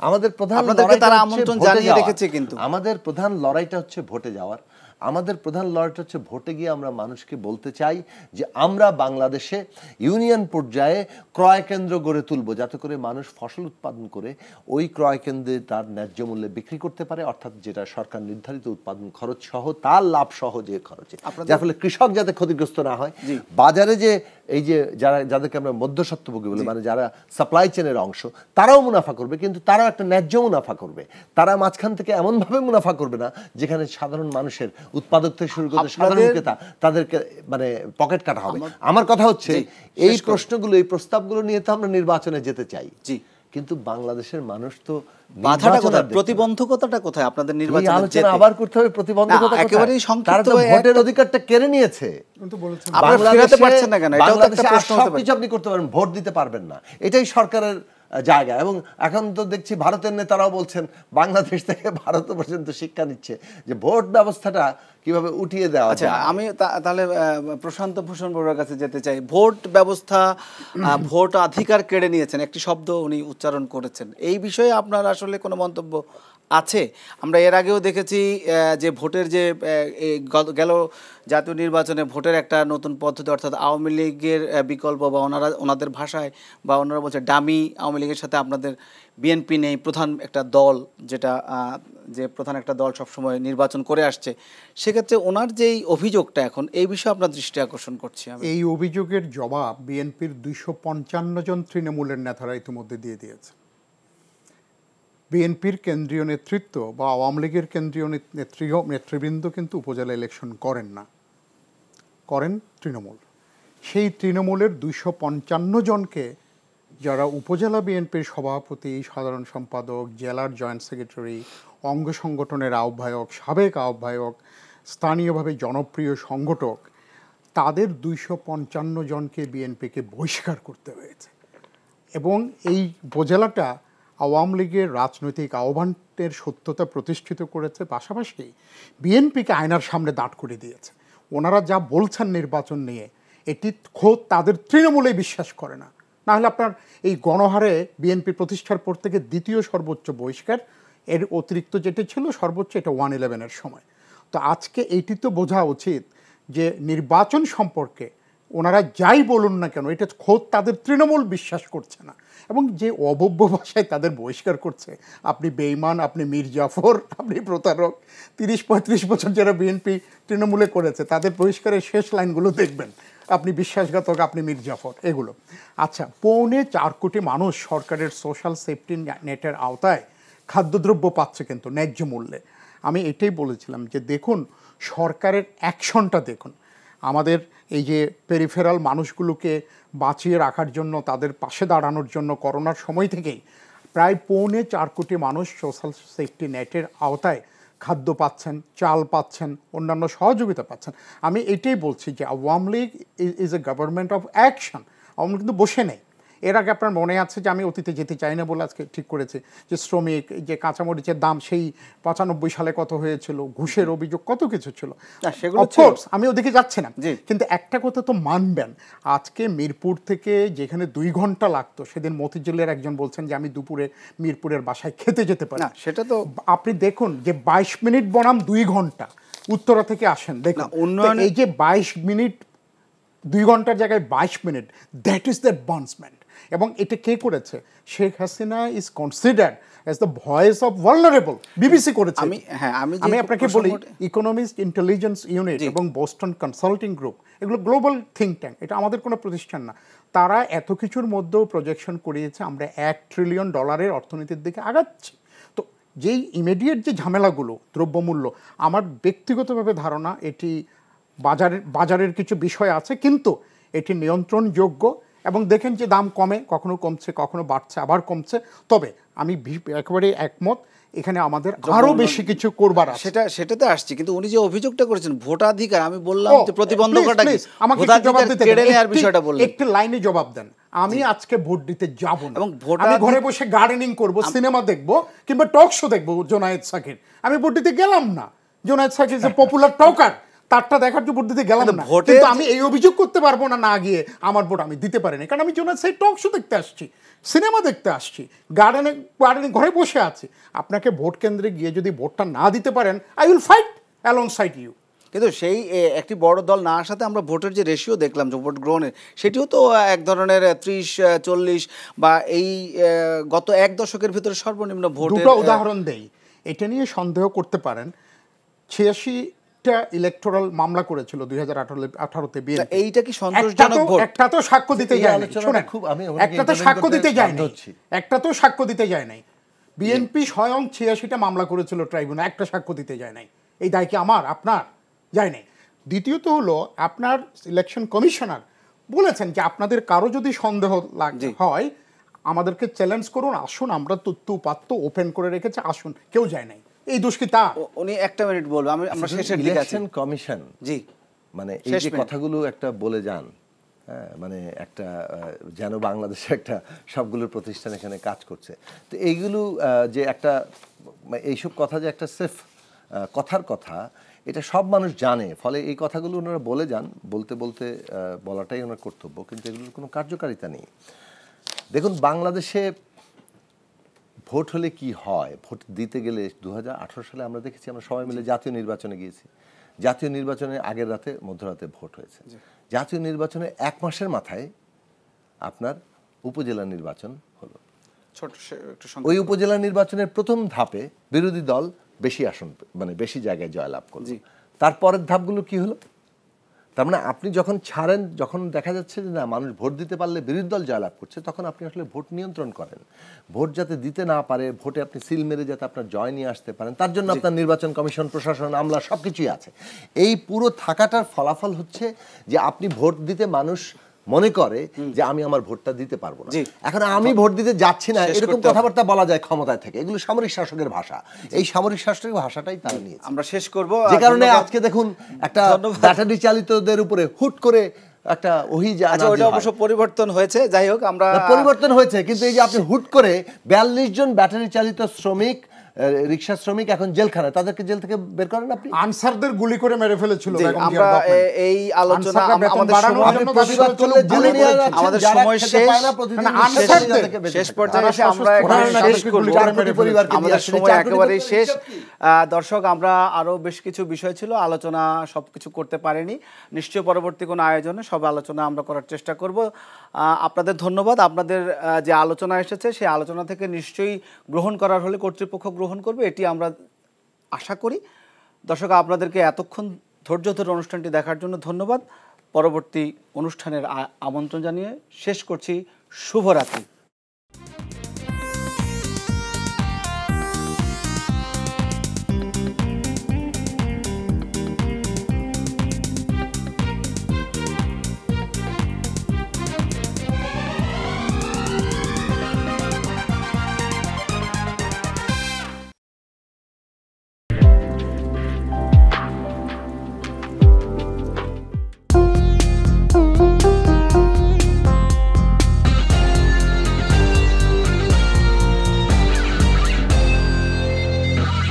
আমাদের প্রধান তারা আমন্ত্রণ জানিয়ে রেখেছে, কিন্তু আমাদের প্রধান লড়াইটা হচ্ছে ভোটে যাওয়ার। আমাদের প্রধান লড়াইটা হচ্ছে ভোটে গিয়ে আমরা মানুষকে বলতে চাই যে আমরা বাংলাদেশে ইউনিয়ন পর্যায়ে ক্রয় কেন্দ্র গড়ে তুলব, যাতে করে মানুষ ফসল উৎপাদন করে ওই ক্রয় কেন্দ্রে তার ন্যায্য মূল্যে বিক্রি করতে পারে, অর্থাৎ যেটা সরকার নির্ধারিত উৎপাদন খরচ সহ তার লাভ সহ যে খরচে, যার ফলে কৃষক যাতে ক্ষতিগ্রস্ত না হয়। বাজারে যে এই যে যাদেরকে আমরা মধ্যস্বত্বভোগী বলি, মানে যারা সাপ্লাই চেনের অংশ, তারাও মুনাফা করবে, কিন্তু তারাও একটা ন্যায্য মুনাফা করবে। তারা মাঝখান থেকে এমনভাবে মুনাফা করবে না যেখানে সাধারণ মানুষের উৎপাদক থেকে শুরু করে সাধারণ ক্রেতা তাদেরকে মানে পকেট কাটা হবে। আমার কথা হচ্ছে এই প্রশ্নগুলো, এই প্রস্তাবগুলো নিয়ে তো আমরা নির্বাচনে যেতে চাই, কিন্তু বাংলাদেশের মানুষ তো বাধাটা কোথায়, প্রতিবন্ধকতাটা কোথায় আপনাদের নির্বাচনে যেতে? আবার করতে হবে প্রতিবন্ধকতা একেবারেই সংক্ষিপ্ত ভোটের অধিকারটা কেড়ে নিয়েছে, কিন্তু বলেছেন আপনারা ফেরাতে পারছেন না কেন? এটাও তো একটা প্রশ্ন হতে পারে। কিছু আপনি করতে পারেন, ভোট দিতে পারবেন না, এটাই সরকারের জায়গা। এবং এখন তো দেখছি ভারতের নেতারাও বলছেন, বাংলাদেশ থেকে ভারত পর্যন্ত শিক্ষা নিচ্ছে যে ভোট ব্যবস্থাটা কিভাবে উঠিয়ে দেওয়া যায়। আচ্ছা, আমি তাহলে প্রশান্ত ভূষণ বড়ুয়ার কাছে যেতে চাই। ভোট ব্যবস্থা, ভোট অধিকার কেড়ে নিয়েছেন, একটি শব্দ উনি উচ্চারণ করেছেন। এই বিষয়ে আপনার আসলে কোনো মন্তব্য আছে? আমরা এর আগেও দেখেছি যে ভোটের যে গেল জাতীয় নির্বাচনে ভোটের একটা নতুন পদ্ধতি, অর্থাৎ আওয়ামী লীগের বিকল্প, বা ওনাদের ভাষায় বা ওনারা বলছে ডামি আওয়ামী লীগের সাথে আপনাদের বিএনপি নেই, প্রধান একটা দল যেটা যে প্রধান একটা দল সবসময় নির্বাচন করে আসছে, সেক্ষেত্রে ওনার যেই অভিযোগটা এখন এই বিষয়ে আপনার দৃষ্টি আকর্ষণ করছি আমি। এই অভিযোগের জবাব বিএনপির 255 জন তৃণমূলের নেতারা ইতিমধ্যে দিয়ে দিয়েছে। বিএনপির কেন্দ্রীয় নেতৃত্ব বা আওয়ামী লীগের কেন্দ্রীয় নেতৃবৃন্দ কিন্তু উপজেলা ইলেকশন করেন না, করেন তৃণমূল। সেই তৃণমূলের 255 জনকে, যারা উপজেলা বিএনপির সভাপতি, সাধারণ সম্পাদক, জেলার জয়েন্ট সেক্রেটারি, অঙ্গ সংগঠনের আহ্বায়ক, সাবেক আহ্বায়ক, স্থানীয়ভাবে জনপ্রিয় সংগঠক, তাদের 255 জনকে বিএনপিকে বহিষ্কার করতে হয়েছে। এবং এই উপজেলাটা আওয়ামী লীগের রাজনৈতিক আহ্বানের সত্যতা প্রতিষ্ঠিত করেছে, পাশাপাশি বিএনপিকে আয়নার সামনে দাঁড় করে দিয়েছে। ওনারা যা বলছেন নির্বাচন নিয়ে, এটি খোদ তাদের তৃণমূলে বিশ্বাস করে না। নাহলে আপনার এই গণহারে বিএনপি প্রতিষ্ঠার পর থেকে দ্বিতীয় সর্বোচ্চ বহিষ্কার, এর অতিরিক্ত যেটি ছিল সর্বোচ্চ, এটা 111-এর সময়। তো আজকে এইটি তো বোঝা উচিত যে নির্বাচন সম্পর্কে ওনারা যাই বলুন না কেন, এটা খোদ তাদের তৃণমূল বিশ্বাস করছে না। এবং যে অভব্য ভাষায় তাদের বহিষ্কার করছে, আপনি বেঈমান, আপনি মীর জাফর, আপনি প্রতারক, 30-35 বছর যারা বিএনপি তৃণমূলে করেছে তাদের বহিষ্কারের শেষ লাইনগুলো দেখবেন, আপনি বিশ্বাসঘাতক, আপনি মীর জাফর, এগুলো। আচ্ছা, 4.25 কোটি মানুষ সরকারের সোশ্যাল সেফটি নেটের আওতায় খাদ্যদ্রব্য পাচ্ছে কিন্তু ন্যায্য মূল্যে। আমি এটাই বলেছিলাম যে দেখুন সরকারের অ্যাকশনটা দেখুন। আমাদের এই যে পেরিফেরাল মানুষগুলোকে বাঁচিয়ে রাখার জন্য, তাদের পাশে দাঁড়ানোর জন্য করোনার সময় থেকেই প্রায় 4.25 কোটি মানুষ সোশ্যাল সেফটি নেটের আওতায় খাদ্য পাচ্ছেন, চাল পাচ্ছেন, অন্যান্য সহযোগিতা পাচ্ছেন। আমি এটাই বলছি যে Awami League is a government of action. Awami League কিন্তু বসে নেই। এর আগে আপনার মনে আছে যে আমি অতীতে যেতে চাই না বলে আজকে ঠিক করেছে যে শ্রমিক, যে কাঁচামরিচের দাম সেই 95 সালে কত হয়েছিল, ঘুষের অভিযোগ, কত কিছু ছিল। অফকোর্স আমি ওদিকে যাচ্ছি না, কিন্তু একটা কথা তো মানবেন, আজকে মিরপুর থেকে যেখানে 2 ঘন্টা লাগতো, সেদিন মতিঝিলের একজন বলছেন যে আমি দুপুরে মিরপুরের বাসায় খেতে যেতে পারি। সেটা তো আপনি দেখুন যে 22 মিনিট বনাম 2 ঘন্টা উত্তরা থেকে আসেন, দেখুন এই যে 22 মিনিট 2 ঘন্টার জায়গায় 22 minute, that is the advancement. এবং এটা কে করেছে? Sheikh Hasina is considered as the voice of vulnerable, BBC করেছে। আমি আপনাকে বলি, ইকোনমিস্ট ইন্টেলিজেন্স ইউনিট এবং বোস্টন কনসাল্টিং গ্রুপ, এগুলো গ্লোবাল থিঙ্ক ট্যাঙ্ক, এটা আমাদের কোনো প্রতিষ্ঠান না। তারা এত কিছুর মধ্যেও প্রজেকশন করিয়েছে আমরা $1 ট্রিলিয়ন অর্থনীতির দিকে আগাচ্ছি। তো যেই ইমিডিয়েট যে ঝামেলাগুলো, দ্রব্যমূল্য, আমার ব্যক্তিগতভাবে ধারণা এটি বাজারের কিছু বিষয় আছে, কিন্তু এটি নিয়ন্ত্রণযোগ্য। এবং দেখেন যে দাম কমে, কখনো কমছে, কখনো বাড়ছে, আবার কমছে। তবে আমি একেবারে একমত, এখানে আমাদের আরো বেশি কিছু করবার আছে। সেটাতে আসছি, কিন্তু উনি যে অভিযোগটা করেছেন ভোটাধিকার, আমি বললাম যে প্রতিবন্ধকতা কি, আমাকে জবাব দিতে দেন, বিষয়টা বললেন, একটু লাইনে জবাব দেন। আমি আজকে ভোট দিতে যাব না, এবং আমি ঘরে বসে গার্ডেনিং করব, সিনেমা দেখব, কিংবা টক শো দেখব জোনায়েদ সাকির। আমি ভোট দিতে গেলাম না। জোনায়েদ সাকির যে পপুলার টকার, তারটা দেখার জন্য ভোট দিতে গেলাম না। কিন্তু আমি এই অভিযোগ করতে পারবো না, না গিয়ে আমার ভোট আমি দিতে পারিনি, কারণ আমি জোনায়েদ সাকির টক শো দেখতে আসছি, সিনেমা দেখতে আসছি, গার্ডেনে ঘরে বসে আছি। আপনাকে ভোট কেন্দ্রে গিয়ে যদি ভোটটা না দিতে পারেন, I will fight alongside you. কিন্তু সেই একটি বড় দল না আসাতে আমরা ভোটের যে রেশিও দেখলাম, যে ভোট গ্রহণের, সেটিও তো এক ধরনের 30-40 বা এই গত 1 দশকের ভিতরে সর্বনিম্ন ভোট। দুটো উদাহরণ দেই, এটা নিয়ে সন্দেহ করতে পারেন। 86টা ইলেকটোরাল মামলা করেছিল 2018-তে বিএনপি। এইটা কি সন্তোষজনক ভোট? একটা তো সাক্ষ্য দিতে যায় নাই, শুনেন, একটা তো সাক্ষ্য দিতে যায় নাই, একটা তো সাক্ষ্য দিতে যায় নাই। বিএনপি স্বয়ং 86টা মামলা করেছিল ট্রাইব্যুনালে, একটা সাক্ষ্য দিতে যায় নাই। এই দায় কি আমার, আপনার? যায় নাই। দ্বিতীয়ত হলো, আপনার ইলেকশন কমিশনার বলেছেন যে আপনাদের কারো যদি সন্দেহ হয় আমাদেরকে চ্যালেঞ্জ করুন, আসুন, আমরা তথ্য উপাত্ত ওপেন করে রেখেছি, আসুন। কেউ যায় নাই। এই দোষ কি তা? উনি একটা মিনিট বলবো, আমরা শেষের দিকে আছি। ইলেকশন কমিশন, জি, মানে এই যে কথাগুলো একটা বলে যান, হ্যাঁ, মানে একটা যেন বাংলাদেশে একটা সবগুলোর প্রতিষ্ঠান এখানে কাজ করছে। তো এইগুলো যে একটা এইসব কথা যে একটা সেফ কথার কথা, এটা সব মানুষ জানে। ফলে এই কথাগুলো ওনারা বলে যান, বলতে বলতে বলাটাই ওনার কর্তব্য, কিন্তু এগুলোর কোনো কার্যকারিতা নেই। দেখুন, বাংলাদেশে ভোট হলে কি হয়, ভোট দিতে গেলে 2018 সালে আমরা দেখেছি, আমরা সবাই মিলে জাতীয় নির্বাচনে গিয়েছি। জাতীয় নির্বাচনের আগের রাতে, মধ্যরাতে ভোট হয়েছে। জাতীয় নির্বাচনের 1 মাসের মাথায় আপনার উপজেলা নির্বাচন হলো। ওই উপজেলা নির্বাচনের প্রথম ধাপে বিরোধী দল বেশি আসন মানে বেশি জায়গায় জয়লাভ করলো। জি। তারপরের ধাপগুলো কি হলো? তার মানে আপনি যখন ছাড়েন, যখন দেখা যাচ্ছে যে না মানুষ ভোট দিতে পারলে বিরোধী দল জয়লাভ করছে, তখন আপনি আসলে ভোট নিয়ন্ত্রণ করেন। ভোট যাতে দিতে না পারে, ভোটে আপনি সিল মেরে যাতে আপনার জয় নিয়ে আসতে পারেন, তার জন্য আপনার নির্বাচন কমিশন, প্রশাসন, আমলা সবকিছুই আছে। এই পুরো থাকাটার ফলাফল হচ্ছে যে আপনি ভোট দিতে মানুষ মনে করে যে আমি আমার ভোটটা দিতে পারবো না। এখন আমি ভোট দিতে যাচ্ছি না, এরকম কথাবার্তা বলা যায় ক্ষমতায় থেকে। এগুলো সামরিক শাসকের ভাষা, এই সামরিক শাসকের ভাষাটাই তারা নিয়েছে। আমরা শেষ করব, যে কারণে আজকে দেখুন একটা ব্যাটারি চালিতদের উপরে হুট করে একটা ওটা অবশ্য পরিবর্তন হয়েছে, যাই হোক আমরা পরিবর্তন হয়েছে, কিন্তু এই যে আপনি হুট করে 42 জন ব্যাটারি চালিত শ্রমিক, রিক্সা শ্রমিক এখন জেলখানায়, তাদেরকে জেল থেকে বের করেন আপনি। আনসারদের গুলি করে মেরে ফেলেছিল। আমরা এই আলোচনা আমাদের সময় শেষ পর্যায়ে এসে আমরা শেষ করব, আমাদের সময় একেবারেই শেষ। দর্শক, আমরা আরো বেশ কিছু বিষয় ছিল, আলোচনা সবকিছু করতে পারিনি। নিশ্চয় পরবর্তী কোনো আয়োজনে সব আলোচনা আমরা করার চেষ্টা করব। আপনাদের ধন্যবাদ। আপনাদের যে আলোচনা এসেছে সেই আলোচনা থেকে নিশ্চয়ই গ্রহণ করার হলে কর্তৃপক্ষ গ্রহণ করবে, এটি আমরা আশা করি। দর্শক, আপনাদেরকে এতক্ষণ ধৈর্য ধরে অনুষ্ঠানটি দেখার জন্য ধন্যবাদ। পরবর্তী অনুষ্ঠানের আমন্ত্রণ জানিয়ে শেষ করছি। শুভরাত্রি।